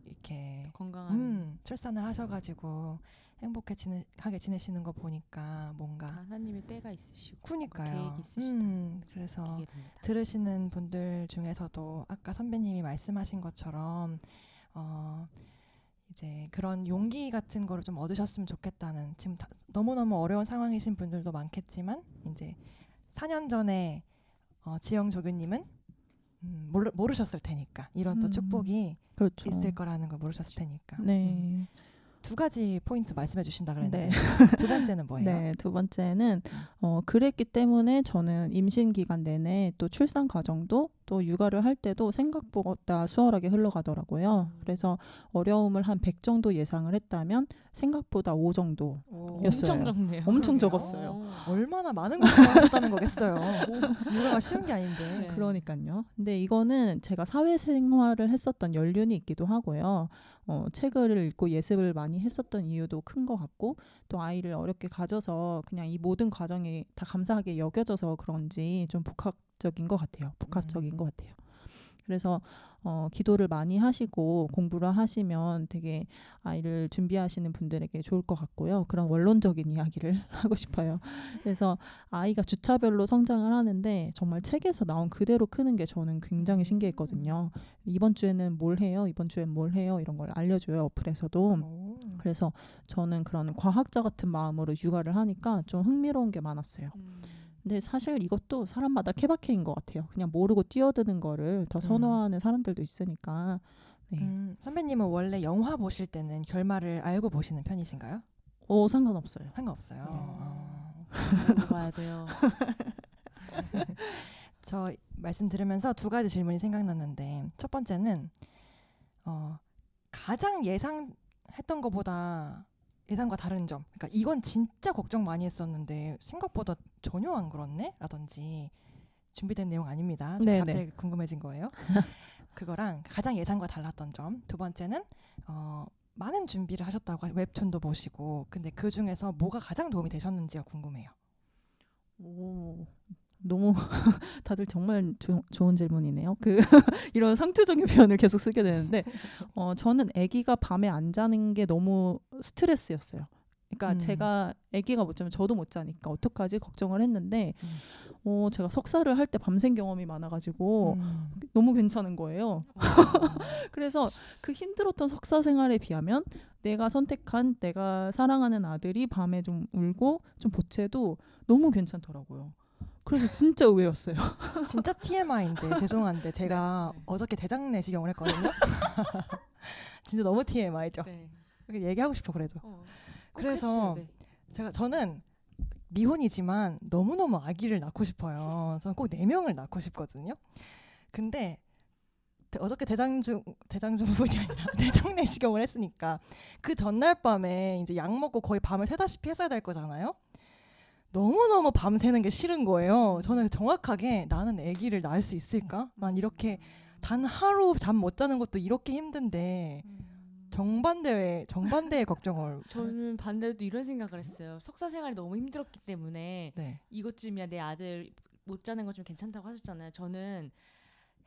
이렇게 건강한 출산을 하셔가지고 행복하게 지내시는 거 보니까 뭔가 하나님의 때가 있으시고 그러니까요. 계획이 있으시다. 그래서 느끼게 됩니다. 들으시는 분들 중에서도 아까 선배님이 말씀하신 것처럼 이제 그런 용기 같은 거를 좀 얻으셨으면 좋겠다는, 지금 너무너무 어려운 상황이신 분들도 많겠지만 이제 4년 전에 지영 조교님은 모르셨을 테니까 이런 또 축복이 그렇죠. 있을 거라는 걸 모르셨을 테니까. 네. 2가지 포인트 말씀해 주신다 그랬는데 네. 2번째는 뭐예요? 네, 2번째는 그랬기 때문에 저는 임신 기간 내내 또 출산 과정도 또 육아를 할 때도 생각보다 수월하게 흘러가더라고요. 그래서 어려움을 한 100 정도 예상을 했다면 생각보다 5 정도. 였어요. 엄청 적네요. 엄청 그러게요. 적었어요. 얼마나 많은 걸 하셨다는 거겠어요. 육아가 쉬운 게 아닌데. 네. 그러니까요. 근데 이거는 제가 사회생활을 했었던 연륜이 있기도 하고요. 책을 읽고 예습을 많이 했었던 이유도 큰 것 같고 또 아이를 어렵게 가져서 그냥 이 모든 과정이 다 감사하게 여겨져서 그런지 좀 복합적인 것 같아요. 복합적인 것 같아요. 그래서 기도를 많이 하시고 공부를 하시면 되게 아이를 준비하시는 분들에게 좋을 것 같고요. 그런 원론적인 이야기를 하고 싶어요. 그래서 아이가 주차별로 성장을 하는데 정말 책에서 나온 그대로 크는 게 저는 굉장히 신기했거든요. 이번 주에는 뭘 해요? 이번 주엔 뭘 해요? 이런 걸 알려줘요. 어플에서도. 그래서 저는 그런 과학자 같은 마음으로 육아를 하니까 좀 흥미로운 게 많았어요. 근데 사실 이것도 사람마다 케바케인 것 같아요. 그냥 모르고 뛰어드는 거를 더 선호하는 사람들도 있으니까. 네. 선배님은 원래 영화 보실 때는 결말을 알고 보시는 편이신가요? 상관없어요. 상관없어요. 알고 봐야 돼요. 저 말씀 들으면서 두 가지 질문이 생각났는데 첫 번째는 가장 예상했던 것보다 예상과 다른 점. 그러니까 이건 진짜 걱정 많이 했었는데 생각보다 전혀 안 그렇네? 라든지 준비된 내용 아닙니다. 네네. 갑자기 궁금해진 거예요. 그거랑 가장 예상과 달랐던 점. 두 번째는 많은 준비를 하셨다고 웹툰도 보시고 근데 그 중에서 뭐가 가장 도움이 되셨는지가 궁금해요. 너무 다들 정말 좋은 질문이네요. 이런 상투적인 표현을 계속 쓰게 되는데 저는 아기가 밤에 안 자는 게 너무 스트레스였어요. 그러니까 제가 아기가 못 자면 저도 못 자니까 어떡하지 걱정을 했는데 제가 석사를 할 때 밤샌 경험이 많아가지고 너무 괜찮은 거예요. 그래서 그 힘들었던 석사 생활에 비하면 내가 선택한 내가 사랑하는 아들이 밤에 좀 울고 좀 보채도 너무 괜찮더라고요. 그래서 진짜 의외였어요. 진짜 TMI인데 죄송한데 제가 어저께 대장 내시경을 했거든요. 진짜 너무 TMI죠. 네. 얘기하고 싶어 그래도. 그래서 해주세요. 네. 저는 미혼이지만 너무너무 아기를 낳고 싶어요. 저는 꼭 4명을 낳고 싶거든요. 근데 어저께 대장증후군이 아니라 대장 내시경을 했으니까 그 전날 밤에 이제 약 먹고 거의 밤을 새다시피 했어야 될 거잖아요. 너무너무 밤새는 게 싫은 거예요. 저는 정확하게 나는 아기를 낳을 수 있을까? 난 이렇게 단 하루 잠 못 자는 것도 이렇게 힘든데 정반대의 걱정을. 저는 반대로 이런 생각을 했어요. 석사 생활이 너무 힘들었기 때문에 네. 이것쯤이야 내 아들 못 자는 거 좀 괜찮다고 하셨잖아요. 저는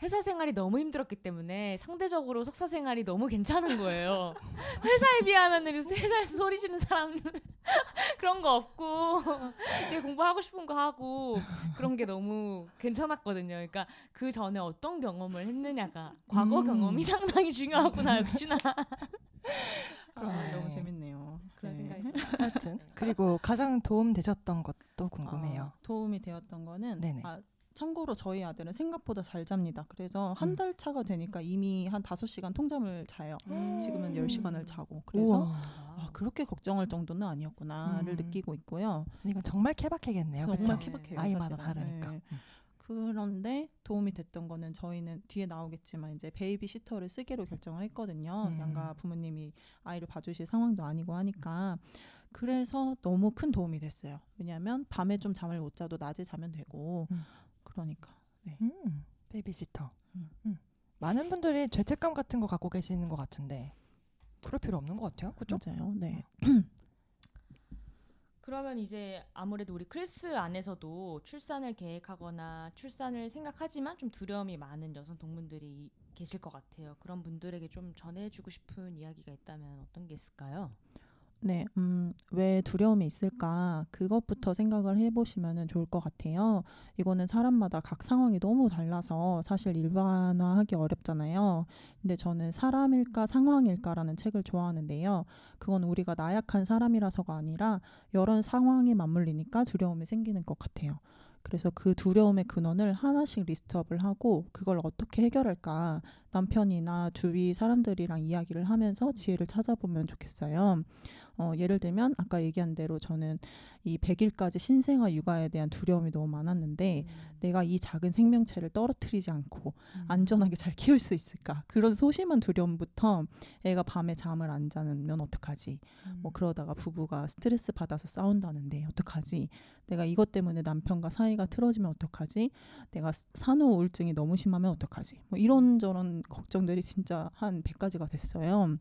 회사 생활이 너무 힘들었기 때문에 상대적으로 석사 생활이 너무 괜찮은 거예요. 회사에 비하면은 회사에서 소리 지르는 사람 그런 거 없고 그냥 공부하고 싶은 거 하고 그런 게 너무 괜찮았거든요. 그러니까 그 전에 어떤 경험을 했느냐가 과거 경험이 상당히 중요하구나 역시나. 너무 재밌네요. 그런 네. 생각이 들어요. 하여튼 그리고 가장 도움 되셨던 것도 궁금해요. 도움이 되었던 거는 네네. 참고로 저희 아들은 생각보다 잘 잡니다. 그래서 한 달 차가 되니까 이미 한 5시간 통잠을 자요. 지금은 10시간을 자고. 그래서 우와. 그렇게 걱정할 정도는 아니었구나를 느끼고 있고요. 이건 정말 케바케겠네요. 정말 그쵸? 케바케예요. 아이마다 사실은. 다르니까. 네. 그런데 도움이 됐던 거는 저희는 뒤에 나오겠지만 이제 베이비시터를 쓰기로 결정을 했거든요. 양가 부모님이 아이를 봐주실 상황도 아니고 하니까. 그래서 너무 큰 도움이 됐어요. 왜냐하면 밤에 좀 잠을 못 자도 낮에 자면 되고 그러니까. 네. 베이비시터. 많은 분들이 죄책감 같은 거 갖고 계시는 것 같은데 그럴 필요 없는 것 같아요. 그죠? 맞아요. 네. 그러면 이제 아무래도 우리 크리스 안에서도 출산을 계획하거나 출산을 생각하지만 좀 두려움이 많은 여성 동문들이 계실 것 같아요. 그런 분들에게 좀 전해주고 싶은 이야기가 있다면 어떤 게 있을까요? 네, 왜 두려움이 있을까? 그것부터 생각을 해보시면 좋을 것 같아요. 이거는 사람마다 각 상황이 너무 달라서 사실 일반화하기 어렵잖아요. 근데 저는 사람일까 상황일까라는 책을 좋아하는데요. 그건 우리가 나약한 사람이라서가 아니라 여러 상황이 맞물리니까 두려움이 생기는 것 같아요. 그래서 그 두려움의 근원을 하나씩 리스트업을 하고 그걸 어떻게 해결할까 남편이나 주위 사람들이랑 이야기를 하면서 지혜를 찾아보면 좋겠어요. 예를 들면 아까 얘기한 대로 저는 이 100일까지 신생아 육아에 대한 두려움이 너무 많았는데 내가 이 작은 생명체를 떨어뜨리지 않고 안전하게 잘 키울 수 있을까? 그런 소심한 두려움부터 애가 밤에 잠을 안 자면 어떡하지? 뭐 그러다가 부부가 스트레스 받아서 싸운다는데 어떡하지? 내가 이것 때문에 남편과 사이가 틀어지면 어떡하지? 내가 산후 우울증이 너무 심하면 어떡하지? 뭐 이런저런 걱정들이 진짜 한 100가지가 됐어요.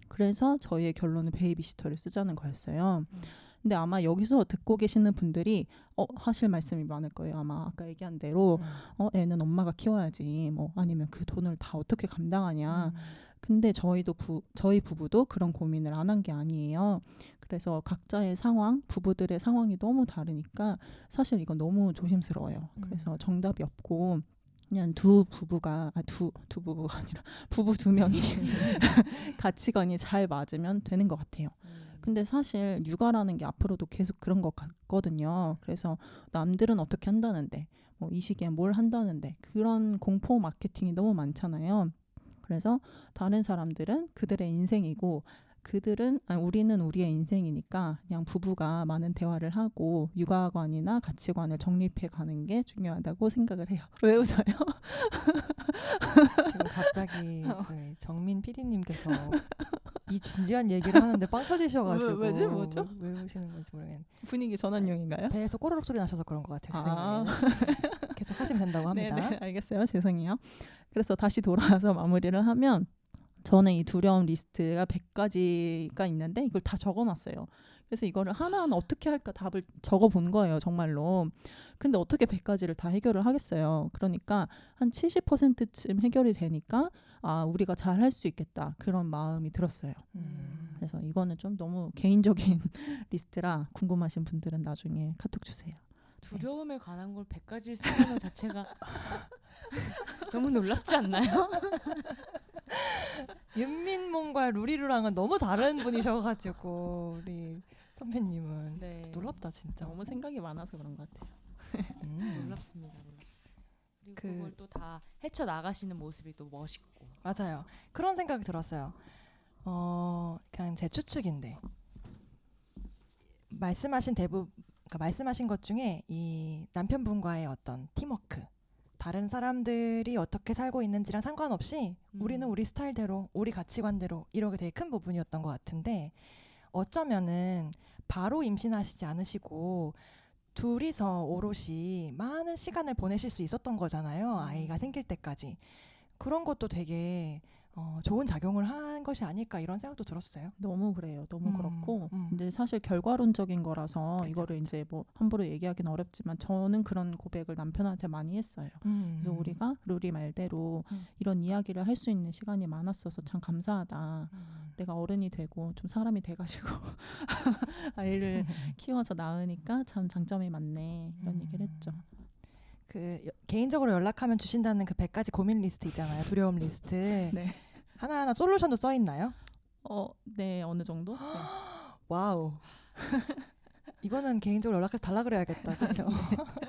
그래서 저희의 결론은 베이비시터를 쓰자는 거였어요. 근데 아마 여기서 듣고 계시는 분들이 하실 말씀이 많을 거예요. 아마 아까 얘기한 대로 애는 엄마가 키워야지 뭐 아니면 그 돈을 다 어떻게 감당하냐. 근데 저희 부부도 그런 고민을 안 한 게 아니에요. 그래서 각자의 상황, 부부들의 상황이 너무 다르니까 사실 이건 너무 조심스러워요. 그래서 정답이 없고 그냥 두 부부가 아니라 부부 2명이 가치관이 잘 맞으면 되는 것 같아요. 근데 사실 육아라는 게 앞으로도 계속 그런 것 같거든요. 그래서 남들은 어떻게 한다는데 뭐 이 시기에 뭘 한다는데 그런 공포 마케팅이 너무 많잖아요. 그래서 다른 사람들은 그들의 인생이고 우리는 우리의 인생이니까 그냥 부부가 많은 대화를 하고 육아관이나 가치관을 정립해 가는 게 중요하다고 생각을 해요. 왜 웃어요? 지금 갑자기 저희 정민 PD님께서 이 진지한 얘기를 하는데 빵 터지셔가지고 왜지? 뭐죠? 왜 우시는 건지 모르겠는데 분위기 전환용인가요? 배에서 꼬르륵 소리 나셔서 그런 것 같아요. 아. 계속 하시면 된다고 합니다. 네네, 알겠어요. 죄송해요. 그래서 다시 돌아와서 마무리를 하면 저는 이 두려움 리스트가 100가지가 있는데 이걸 다 적어놨어요. 그래서 이거를 하나하나 어떻게 할까 답을 적어본 거예요. 정말로. 근데 어떻게 100가지를 다 해결을 하겠어요. 그러니까 한 70%쯤 해결이 되니까 우리가 잘 할 수 있겠다. 그런 마음이 들었어요. 그래서 이거는 좀 너무 개인적인 리스트라 궁금하신 분들은 나중에 카톡 주세요. 두려움에 관한 걸 100가지를 쓰는 것 자체가 너무 놀랍지 않나요? 윤민몽과 루리루랑은 너무 다른 분이셔가지고 우리 선배님은 네. 놀랍다 진짜. 너무 생각이 많아서 그런 것 같아요. 놀랍습니다. 그리고 그- 그걸 또 다 헤쳐 나가시는 모습이 또 멋있고. 맞아요. 그런 생각이 들었어요. 그냥 제 추측인데 말씀하신 것 중에 이 남편분과의 어떤 팀워크, 다른 사람들이 어떻게 살고 있는지랑 상관없이 우리는 우리 스타일대로, 우리 가치관대로 이러게 되게 큰 부분이었던 것 같은데 어쩌면은 바로 임신하시지 않으시고 둘이서 오롯이 많은 시간을 보내실 수 있었던 거잖아요. 아이가 생길 때까지. 그런 것도 되게 좋은 작용을 한 것이 아닐까 이런 생각도 들었어요. 너무 그래요. 너무 그렇고. 음. 근데 사실 결과론적인 거라서 그쵸, 이거를 이제 뭐 함부로 얘기하기는 어렵지만 저는 그런 고백을 남편한테 많이 했어요. 그래서 우리가 루리 말대로 이런 이야기를 할 수 있는 시간이 많았어서 참 감사하다. 내가 어른이 되고 좀 사람이 돼가지고 아이를 키워서 낳으니까 참 장점이 많네. 이런 얘기를 했죠. 개인적으로 연락하면 주신다는 그 100가지 고민 리스트 있잖아요. 두려움 리스트. 네. 하나하나 솔루션도 써 있나요? 네, 어느 정도? 네. 와우. 이거는 개인적으로 연락해서 달라 그래야겠다. 그렇죠?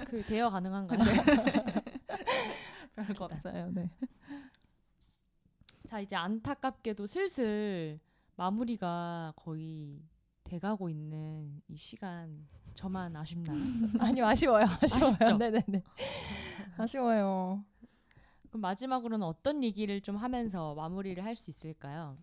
그 대여 가능한가요? 별거 없어요. 네. 자, 이제 안타깝게도 슬슬 마무리가 거의 돼가고 있는 이 시간 저만 아쉽나요? 아니요, 아쉬워요. 아쉬워요. 아쉽죠? 네네네. 아쉬워요. 그럼 마지막으로는 어떤 얘기를 좀 하면서 마무리를 할 수 있을까요?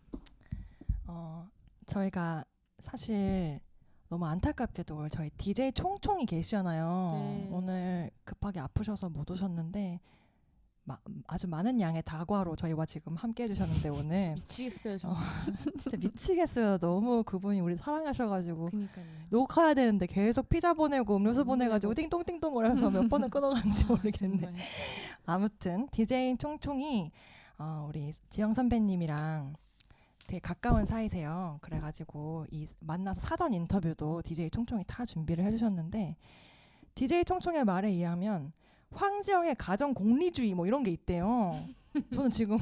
저희가 사실 너무 안타깝게도 저희 DJ 총총이 계시잖아요. 네. 오늘 급하게 아프셔서 못 오셨는데 아주 많은 양의 다과로 저희와 지금 함께 해주셨는데 오늘 미치겠어요, 정말. 진짜 미치겠어요. 너무 그분이 우리 사랑하셔가지고 그니까요. 녹화해야 되는데 계속 피자 보내고 음료수 너무 보내가지고 띵동띵동 거려서 몇 번을 끊어갔는지 모르겠네. 정말. 아무튼 DJ 총총이 우리 지영 선배님이랑 되게 가까운 사이세요. 그래가지고 이 만나서 사전 인터뷰도 DJ 총총이 다 준비를 해주셨는데 DJ 총총의 말에 의하면 황지영의 가정 공리주의 뭐 이런 게 있대요. 저는 지금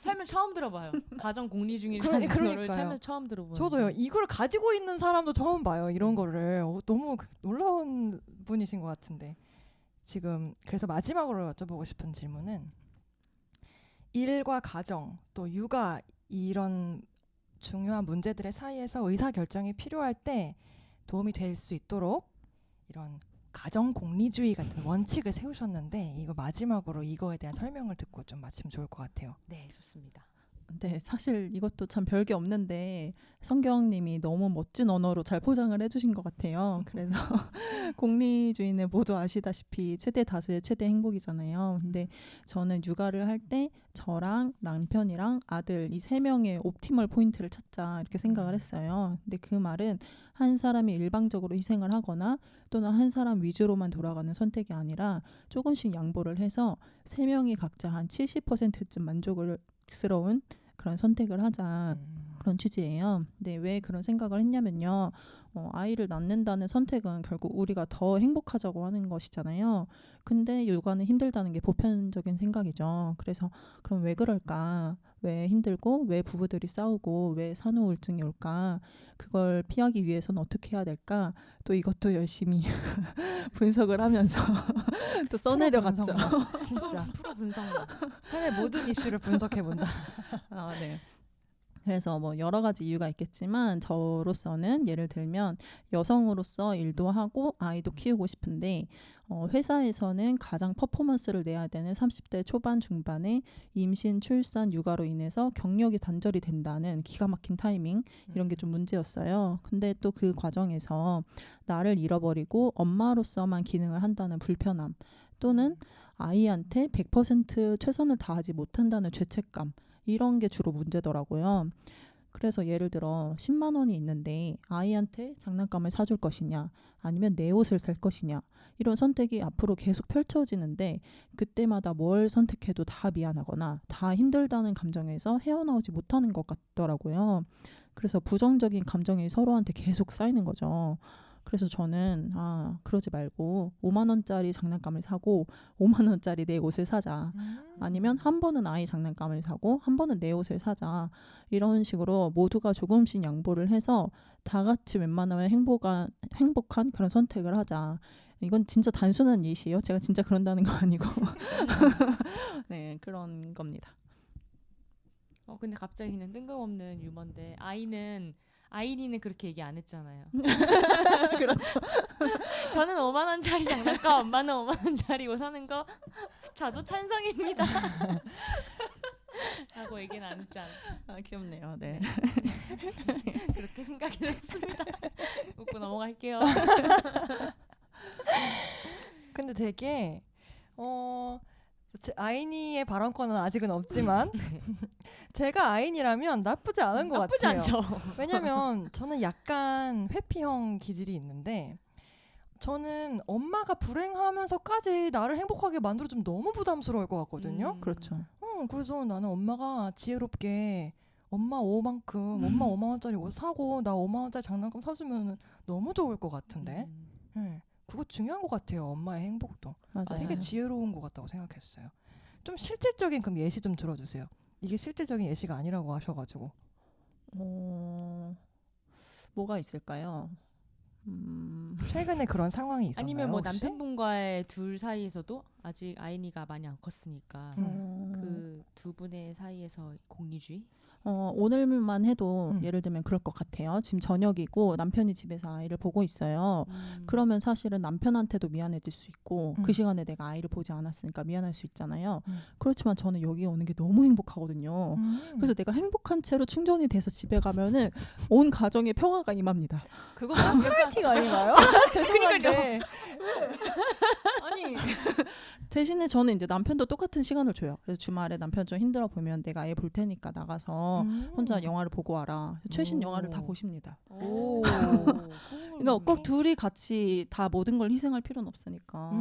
살면 처음 들어봐요. 가정 공리 중이라는 그러니까요. 거를 살면서 처음 들어보는. 저도요. 이걸 가지고 있는 사람도 처음 봐요. 이런 거를 너무 놀라운 분이신 것 같은데 지금 그래서 마지막으로 여쭤보고 싶은 질문은 일과 가정 또 육아 이런 중요한 문제들의 사이에서 의사 결정이 필요할 때 도움이 될 수 있도록 이런 가정 공리주의 같은 원칙을 세우셨는데 이거 마지막으로 이거에 대한 설명을 듣고 좀 마치면 좋을 것 같아요. 네, 좋습니다. 네, 사실 이것도 참 별게 없는데 성경님이 너무 멋진 언어로 잘 포장을 해주신 것 같아요. 그래서 공리주의는 모두 아시다시피 최대 다수의 최대 행복이잖아요. 근데 저는 육아를 할 때 저랑 남편이랑 아들 이 3명의 옵티멀 포인트를 찾자 이렇게 생각을 했어요. 근데 그 말은 한 사람이 일방적으로 희생을 하거나 또는 한 사람 위주로만 돌아가는 선택이 아니라 조금씩 양보를 해서 3명이 각자 한 70%쯤 만족스러운 그런 선택을 하자. 그런 취지예요. 근데 왜 그런 생각을 했냐면요. 아이를 낳는다는 선택은 결국 우리가 더 행복하자고 하는 것이잖아요. 근데 육아는 힘들다는 게 보편적인 생각이죠. 그래서 그럼 왜 그럴까? 왜 힘들고 왜 부부들이 싸우고 왜 산후 우울증이 올까? 그걸 피하기 위해서는 어떻게 해야 될까? 또 이것도 열심히 분석을 하면서 또 써내려갔죠. 진짜 프로 분석만. 삶의 모든 이슈를 분석해 본다. 아, 네. 그래서 뭐 여러 가지 이유가 있겠지만 저로서는 예를 들면 여성으로서 일도 하고 아이도 키우고 싶은데 회사에서는 가장 퍼포먼스를 내야 되는 30대 초반 중반에 임신, 출산, 육아로 인해서 경력이 단절이 된다는 기가 막힌 타이밍 이런 게 좀 문제였어요. 근데 또 그 과정에서 나를 잃어버리고 엄마로서만 기능을 한다는 불편함 또는 아이한테 100% 최선을 다하지 못한다는 죄책감 이런 게 주로 문제더라고요. 그래서 예를 들어 10만 원이 있는데 아이한테 장난감을 사줄 것이냐 아니면 내 옷을 살 것이냐 이런 선택이 앞으로 계속 펼쳐지는데 그때마다 뭘 선택해도 다 미안하거나 다 힘들다는 감정에서 헤어나오지 못하는 것 같더라고요. 그래서 부정적인 감정이 서로한테 계속 쌓이는 거죠. 그래서 저는 그러지 말고 5만 원짜리 장난감을 사고 5만 원짜리 내 옷을 사자. 아니면 한 번은 아이 장난감을 사고 한 번은 내 옷을 사자. 이런 식으로 모두가 조금씩 양보를 해서 다 같이 웬만하면 행복한 그런 선택을 하자. 이건 진짜 단순한 예시예요. 제가 진짜 그런다는 거 아니고. 네, 그런 겁니다. 근데 갑자기 그냥 뜬금없는 유머인데 아이니는 그렇게 얘기 안 했잖아요. 그렇죠. 저는 5만 원짜리 장난감, 엄마는 5만 원짜리 옷 사는 거 저도 찬성입니다. 라고 얘기는 안 했잖아. 귀엽네요. 네. 그렇게 생각이 됐습니다. 웃고 넘어갈게요. 근데 되게 아이니의 발언권은 아직은 없지만 제가 아이니라면 나쁘지 않은 것 나쁘지 같아요. 않죠. 왜냐면 저는 약간 회피형 기질이 있는데 저는 엄마가 불행하면서까지 나를 행복하게 만들어주면 너무 부담스러울 것 같거든요. 그렇죠. 그래서 나는 엄마가 지혜롭게 엄마 5만 원짜리 옷 사고 나 5만 원짜리 장난감 사주면 너무 좋을 것 같은데. 네. 그거 중요한 것 같아요. 엄마의 행복도. 맞아요. 되게 지혜로운 것 같다고 생각했어요. 좀 실질적인 그럼 예시 좀 들어주세요. 이게 실질적인 예시가 아니라고 하셔가지고. 뭐가 있을까요? 최근에 그런 상황이 있었나요? 아니면 뭐 혹시? 남편분과의 둘 사이에서도 아직 아이니가 많이 안 컸으니까 그 두 분의 사이에서 공리주의? 오늘만 해도 예를 들면 그럴 것 같아요. 지금 저녁이고 남편이 집에서 아이를 보고 있어요. 그러면 사실은 남편한테도 미안해질 수 있고 그 시간에 내가 아이를 보지 않았으니까 미안할 수 있잖아요. 그렇지만 저는 여기 오는 게 너무 행복하거든요. 그래서 내가 행복한 채로 충전이 돼서 집에 가면은 온 가정의 평화가 임합니다. 그거 가스라이팅 아닌가요? 죄송한데. 아니 대신에 저는 이제 남편도 똑같은 시간을 줘요. 그래서 주말에 남편 좀 힘들어 보면 내가 애 볼 테니까 나가서 혼자 영화를 보고 와라. 최신 영화를 다 보십니다. 오. 그러니까 꼭 둘이 같이 다 모든 걸 희생할 필요는 없으니까.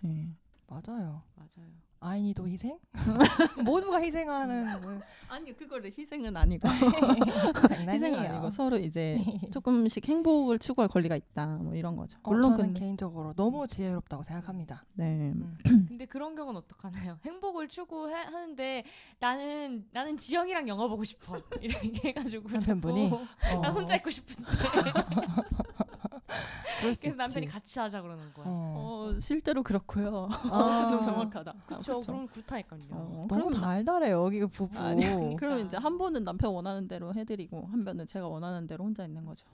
네. 맞아요. 맞아요. 아이니도 희생? 모두가 희생하는 뭐. 아니 그거를 희생은 아니고 장난이에요. 희생은 아니고 서로 이제 조금씩 행복을 추구할 권리가 있다. 뭐 이런 거죠. 물론 저는 근데 개인적으로 너무 지혜롭다고 생각합니다. 네. 근데 그런 경우는 어떡하나요? 행복을 추구하는데 나는 지영이랑 영화 보고 싶어. 이렇게 해가지고 남편분이? 자꾸 난 혼자 있고 싶은데. 그래서 남편이 있지. 같이 하자 그러는 거야. 실제로 그렇고요. 아. 너무 정확하다. 그렇죠. 그럼 그렇다니까요. 너무 달달해요 여기 부부. 아니, 그럼 이제 한 번은 남편 원하는 대로 해드리고 한 번은 제가 원하는 대로 혼자 있는 거죠.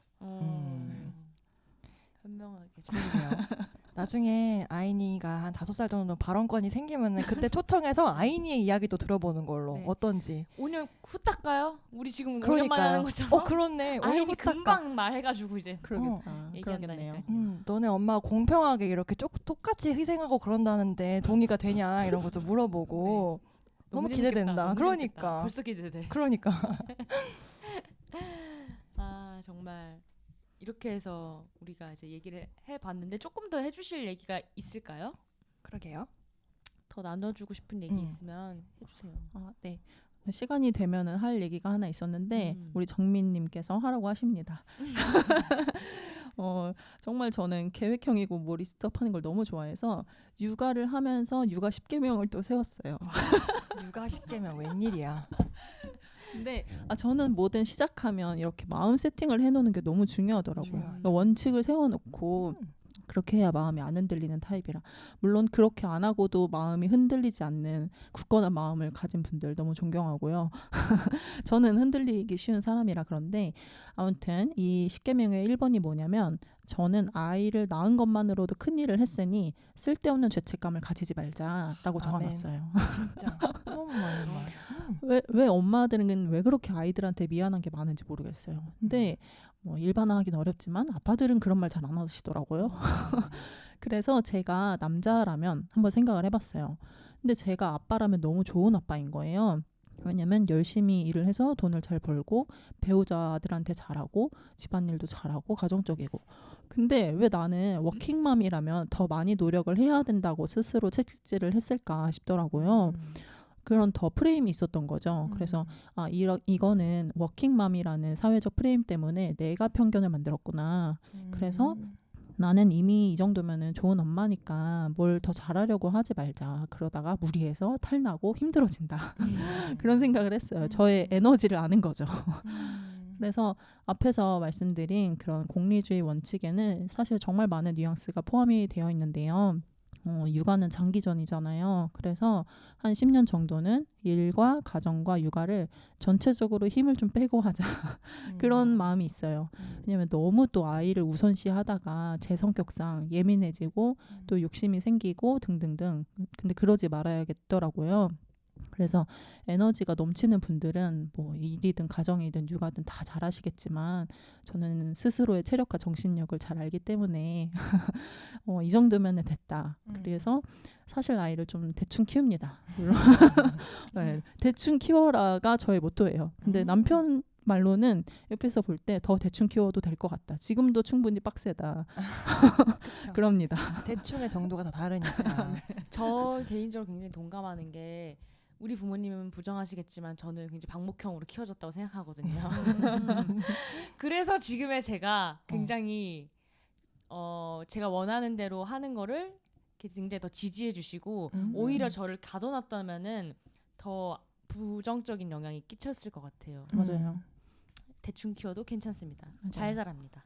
현명하게 나중에 아이니가 한 5살 정도 발언권이 생기면은 그때 초청해서 아이니의 이야기도 들어보는 걸로 네. 어떤지. 오늘 후딱 가요? 우리 지금 그러니까요. 오랜만에 하는 것처럼. 그렇네. 아이니 오늘 후딱 가. 금방 말해가지고 이제 그러겠다. 얘기한다니까요. 너네 엄마가 공평하게 이렇게 똑같이 희생하고 그런다는데 동의가 되냐 이런 것도 물어보고. 너무 재밌겠다. 기대된다. 너무 그러니까. 재밌겠다. 벌써 기대돼. 그러니까. 아 정말 이렇게 해서 우리가 이제 얘기를 해봤는데 조금 더 해주실 얘기가 있을까요? 그러게요. 더 나눠주고 싶은 얘기 있으면 해주세요. 네. 시간이 되면은 할 얘기가 하나 있었는데 우리 정민님께서 하라고 하십니다. 정말 저는 계획형이고 뭐 리스트업하는 걸 너무 좋아해서 육아를 하면서 육아 10계명을 또 세웠어요. 육아 10개면 웬일이야. 근데 저는 뭐든 시작하면 이렇게 마음 세팅을 해놓는 게 너무 중요하더라고요. 그러니까 원칙을 세워놓고 그렇게 해야 마음이 안 흔들리는 타입이라. 물론 그렇게 안 하고도 마음이 흔들리지 않는 굳건한 마음을 가진 분들 너무 존경하고요. 저는 흔들리기 쉬운 사람이라. 그런데 아무튼 이 10계명의 1번이 뭐냐면, 저는 아이를 낳은 것만으로도 큰 일을 했으니 쓸데없는 죄책감을 가지지 말자라고 적어놨어요. 진짜 너무 많이 말. 왜 엄마들은 왜 그렇게 아이들한테 미안한 게 많은지 모르겠어요. 근데 뭐 일반화하기는 어렵지만 아빠들은 그런 말 잘 안 하시더라고요. 그래서 제가 남자라면 한번 생각을 해봤어요. 근데 제가 아빠라면 너무 좋은 아빠인 거예요. 왜냐면 열심히 일을 해서 돈을 잘 벌고 배우자들한테 잘하고 집안일도 잘하고 가정적이고. 근데 왜 나는 워킹맘이라면 더 많이 노력을 해야 된다고 스스로 채찍질을 했을까 싶더라고요. 그런 더 프레임이 있었던 거죠. 그래서 이거는 워킹맘이라는 사회적 프레임 때문에 내가 편견을 만들었구나. 그래서 나는 이미 이 정도면은 좋은 엄마니까 뭘 더 잘하려고 하지 말자. 그러다가 무리해서 탈나고 힘들어진다. 그런 생각을 했어요. 저의 에너지를 아는 거죠. 그래서 앞에서 말씀드린 그런 공리주의 원칙에는 사실 정말 많은 뉘앙스가 포함이 되어 있는데요. 육아는 장기전이잖아요. 그래서 한 10년 정도는 일과 가정과 육아를 전체적으로 힘을 좀 빼고 하자. 그런 마음이 있어요. 왜냐면 너무 또 아이를 우선시하다가 제 성격상 예민해지고 또 욕심이 생기고 등등등. 근데 그러지 말아야겠더라고요. 그래서 에너지가 넘치는 분들은 뭐 일이든 가정이든 육아든 다 잘하시겠지만, 저는 스스로의 체력과 정신력을 잘 알기 때문에 이 정도면 됐다. 그래서 사실 아이를 좀 대충 키웁니다. 물론 네, 대충 키워라가 저의 모토예요. 근데 남편 말로는 옆에서 볼 때 더 대충 키워도 될 것 같다. 지금도 충분히 빡세다. 그럽니다. 대충의 정도가 다 다르니까. 저 개인적으로 굉장히 동감하는 게, 우리 부모님은 부정하시겠지만 저는 굉장히 방목형으로 키워졌다고 생각하거든요. 그래서 지금의 제가 굉장히 제가 원하는 대로 하는 거를 굉장히 더 지지해 주시고 오히려 저를 가둬놨다면은 더 부정적인 영향이 끼쳤을 것 같아요. 맞아요. 대충 키워도 괜찮습니다. 맞아요. 잘 자랍니다.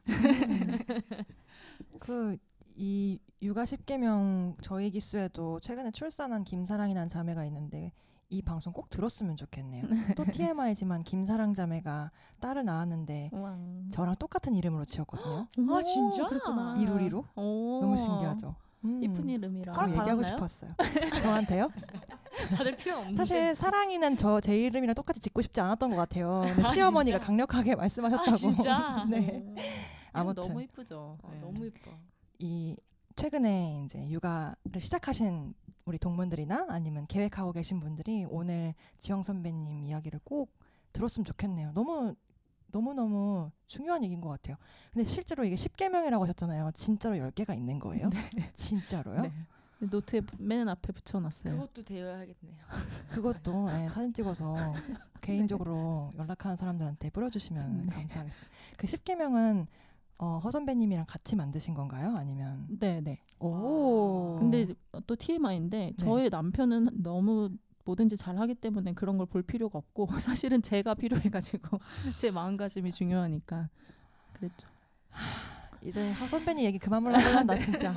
이 육아 10계명 저희 기수에도 최근에 출산한 김사랑이라는 자매가 있는데, 이 방송 꼭 들었으면 좋겠네요. 또 TMI지만 김사랑 자매가 딸을 낳았는데 저랑 똑같은 이름으로 지었거든요. 아 진짜? 그랬구나. 이루리로. 너무 신기하죠. 이쁜 이름이라. 그걸 얘기하고 받았나요? 싶었어요. 저한테요? 받을 필요 없는데. 사실 사랑이는 제 이름이랑 똑같이 짓고 싶지 않았던 것 같아요. 근데 시어머니가 진짜? 강력하게 말씀하셨다고. 아 진짜? 네. 아무튼 너무 이쁘죠. 네. 너무 예뻐. 이 최근에 이제 육아를 시작하신 우리 동문들이나 아니면 계획하고 계신 분들이 오늘 지영 선배님 이야기를 꼭 들었으면 좋겠네요. 너무 중요한 얘기인 것 같아요. 근데 실제로 이게 10계명이라고 하셨잖아요. 진짜로 10개가 있는 거예요? 네. 진짜로요? 네. 노트에 맨 앞에 붙여놨어요. 그것도 되어야겠네요. 그것도 사진 찍어서 개인적으로 연락하는 사람들한테 뿌려주시면 감사하겠습니다. 그 10계명은 허 선배님이랑 같이 만드신 건가요? 아니면 네. 오. 근데 또 TMI인데 저의 남편은 너무 뭐든지 잘하기 때문에 그런 걸 볼 필요가 없고 사실은 제가 필요해가지고 제 마음가짐이 중요하니까 그랬죠. 이제 허 선배님 얘기 그만 몰라볼란다 진짜.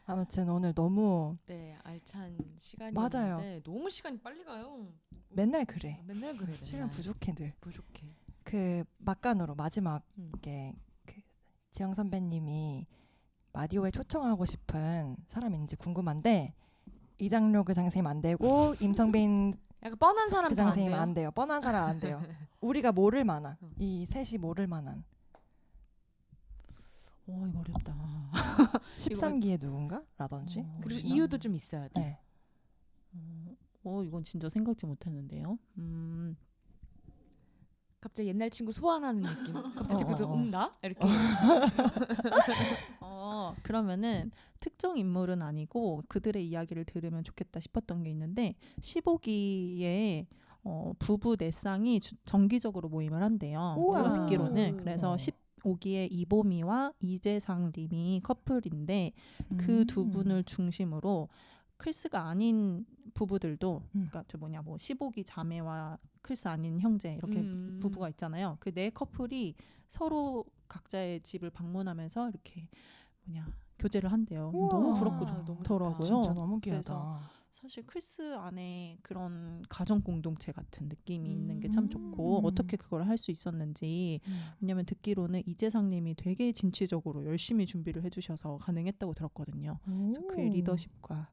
아무튼 오늘 너무 알찬 시간이었는데 맞아요. 너무 시간이 빨리 가요. 맨날 그래. 맨날 그래. 시간 부족해 늘. 부족해. 그 막간으로 마지막에 그 지영 선배님이 마디오에 초청하고 싶은 사람이 있는지 궁금한데, 이장료 그 선생님 안 되고 임성빈 약간 뻔한 사람 그 다 안 선생님 돼요. 안 돼요. 뻔한 사람 안 돼요. 우리가 모를 만한 이 셋이 모를 만한 이거 어렵다. 13기의 누군가? 라든지. 그리고 혹시나? 이유도 좀 있어야 돼. 네. 이건 진짜 생각지 못했는데요. 갑자기 옛날 친구 소환하는 느낌. 갑자기 듣고서 나? 이렇게. 그러면은 특정 인물은 아니고 그들의 이야기를 들으면 좋겠다 싶었던 게 있는데 15기에 부부 4쌍이 정기적으로 모임을 한대요. 우와. 제가 듣기로는. 그래서 어. 15기에 이보미와 이재상 님이 커플인데 그 두 분을 중심으로 클스가 아닌 부부들도 그러니까 저 뭐냐 뭐 15기 자매와 클스 아닌 형제 이렇게 부부가 있잖아요. 그 네 커플이 서로 각자의 집을 방문하면서 이렇게 뭐냐 교제를 한대요. 우와. 너무 부럽고 너무 좋더라고요. 진짜 너무 그래서 귀하다. 사실 클스 안에 그런 가정 공동체 같은 느낌이 있는 게 참 좋고 어떻게 그걸 할 수 있었는지 왜냐면 듣기로는 이재상님이 되게 진취적으로 열심히 준비를 해주셔서 가능했다고 들었거든요. 그래서 그의 리더십과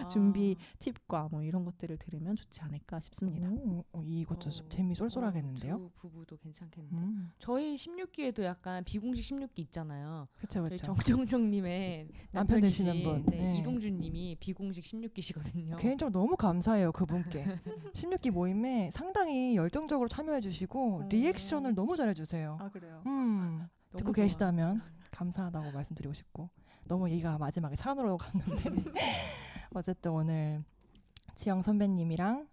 준비 팁과 뭐 이런 것들을 들으면 좋지 않을까 싶습니다. 이것도 재미 쏠쏠하겠는데요? 두 부부도 괜찮겠는데. 저희 16기에도 약간 비공식 16기 있잖아요. 그렇죠, 저희 그렇죠. 정정정님의 남편 되시는 남편이신, 분. 네, 네. 이동준님이 비공식 16기시거든요. 개인적으로 너무 감사해요 그분께. 16기 모임에 상당히 열정적으로 참여해주시고 리액션을 너무 잘해주세요. 아 그래요? 듣고 계시다면 감사하다고 말씀드리고 싶고 너무 얘기가 마지막에 산으로 갔는데 어쨌든 오늘 지영 선배님이랑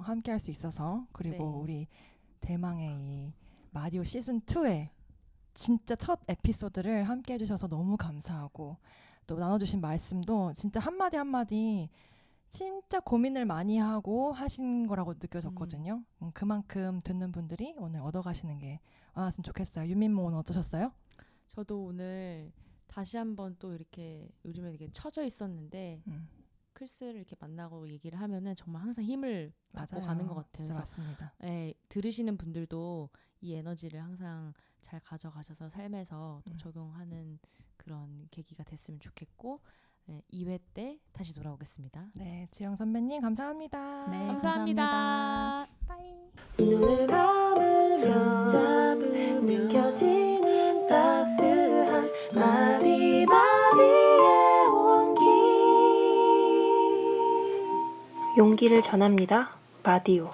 함께 할 수 있어서 그리고 네. 우리 대망의 이 마디오 시즌 2의 진짜 첫 에피소드를 함께 해주셔서 너무 감사하고 또 나눠주신 말씀도 진짜 한마디 한마디 진짜 고민을 많이 하고 하신 거라고 느껴졌거든요. 그만큼 듣는 분들이 오늘 얻어가시는 게 많았으면 좋겠어요. 윤민모 오늘 어떠셨어요? 저도 오늘 다시 한번 또 이렇게 요즘에 되게 처져 있었는데 클스를 이렇게 만나고 얘기를 하면은 정말 항상 힘을 받고 가는 것 같아요. 진짜 그래서 맞습니다. 네, 들으시는 분들도 이 에너지를 항상 잘 가져가셔서 삶에서 또 적용하는 그런 계기가 됐으면 좋겠고 2회 때 다시 돌아오겠습니다. 네, 지영 선배님 감사합니다. 네, 감사합니다. 눈을 감으면 잡은 느껴지는 따스한 마디마디의 온기 용기를 전합니다. 마디오.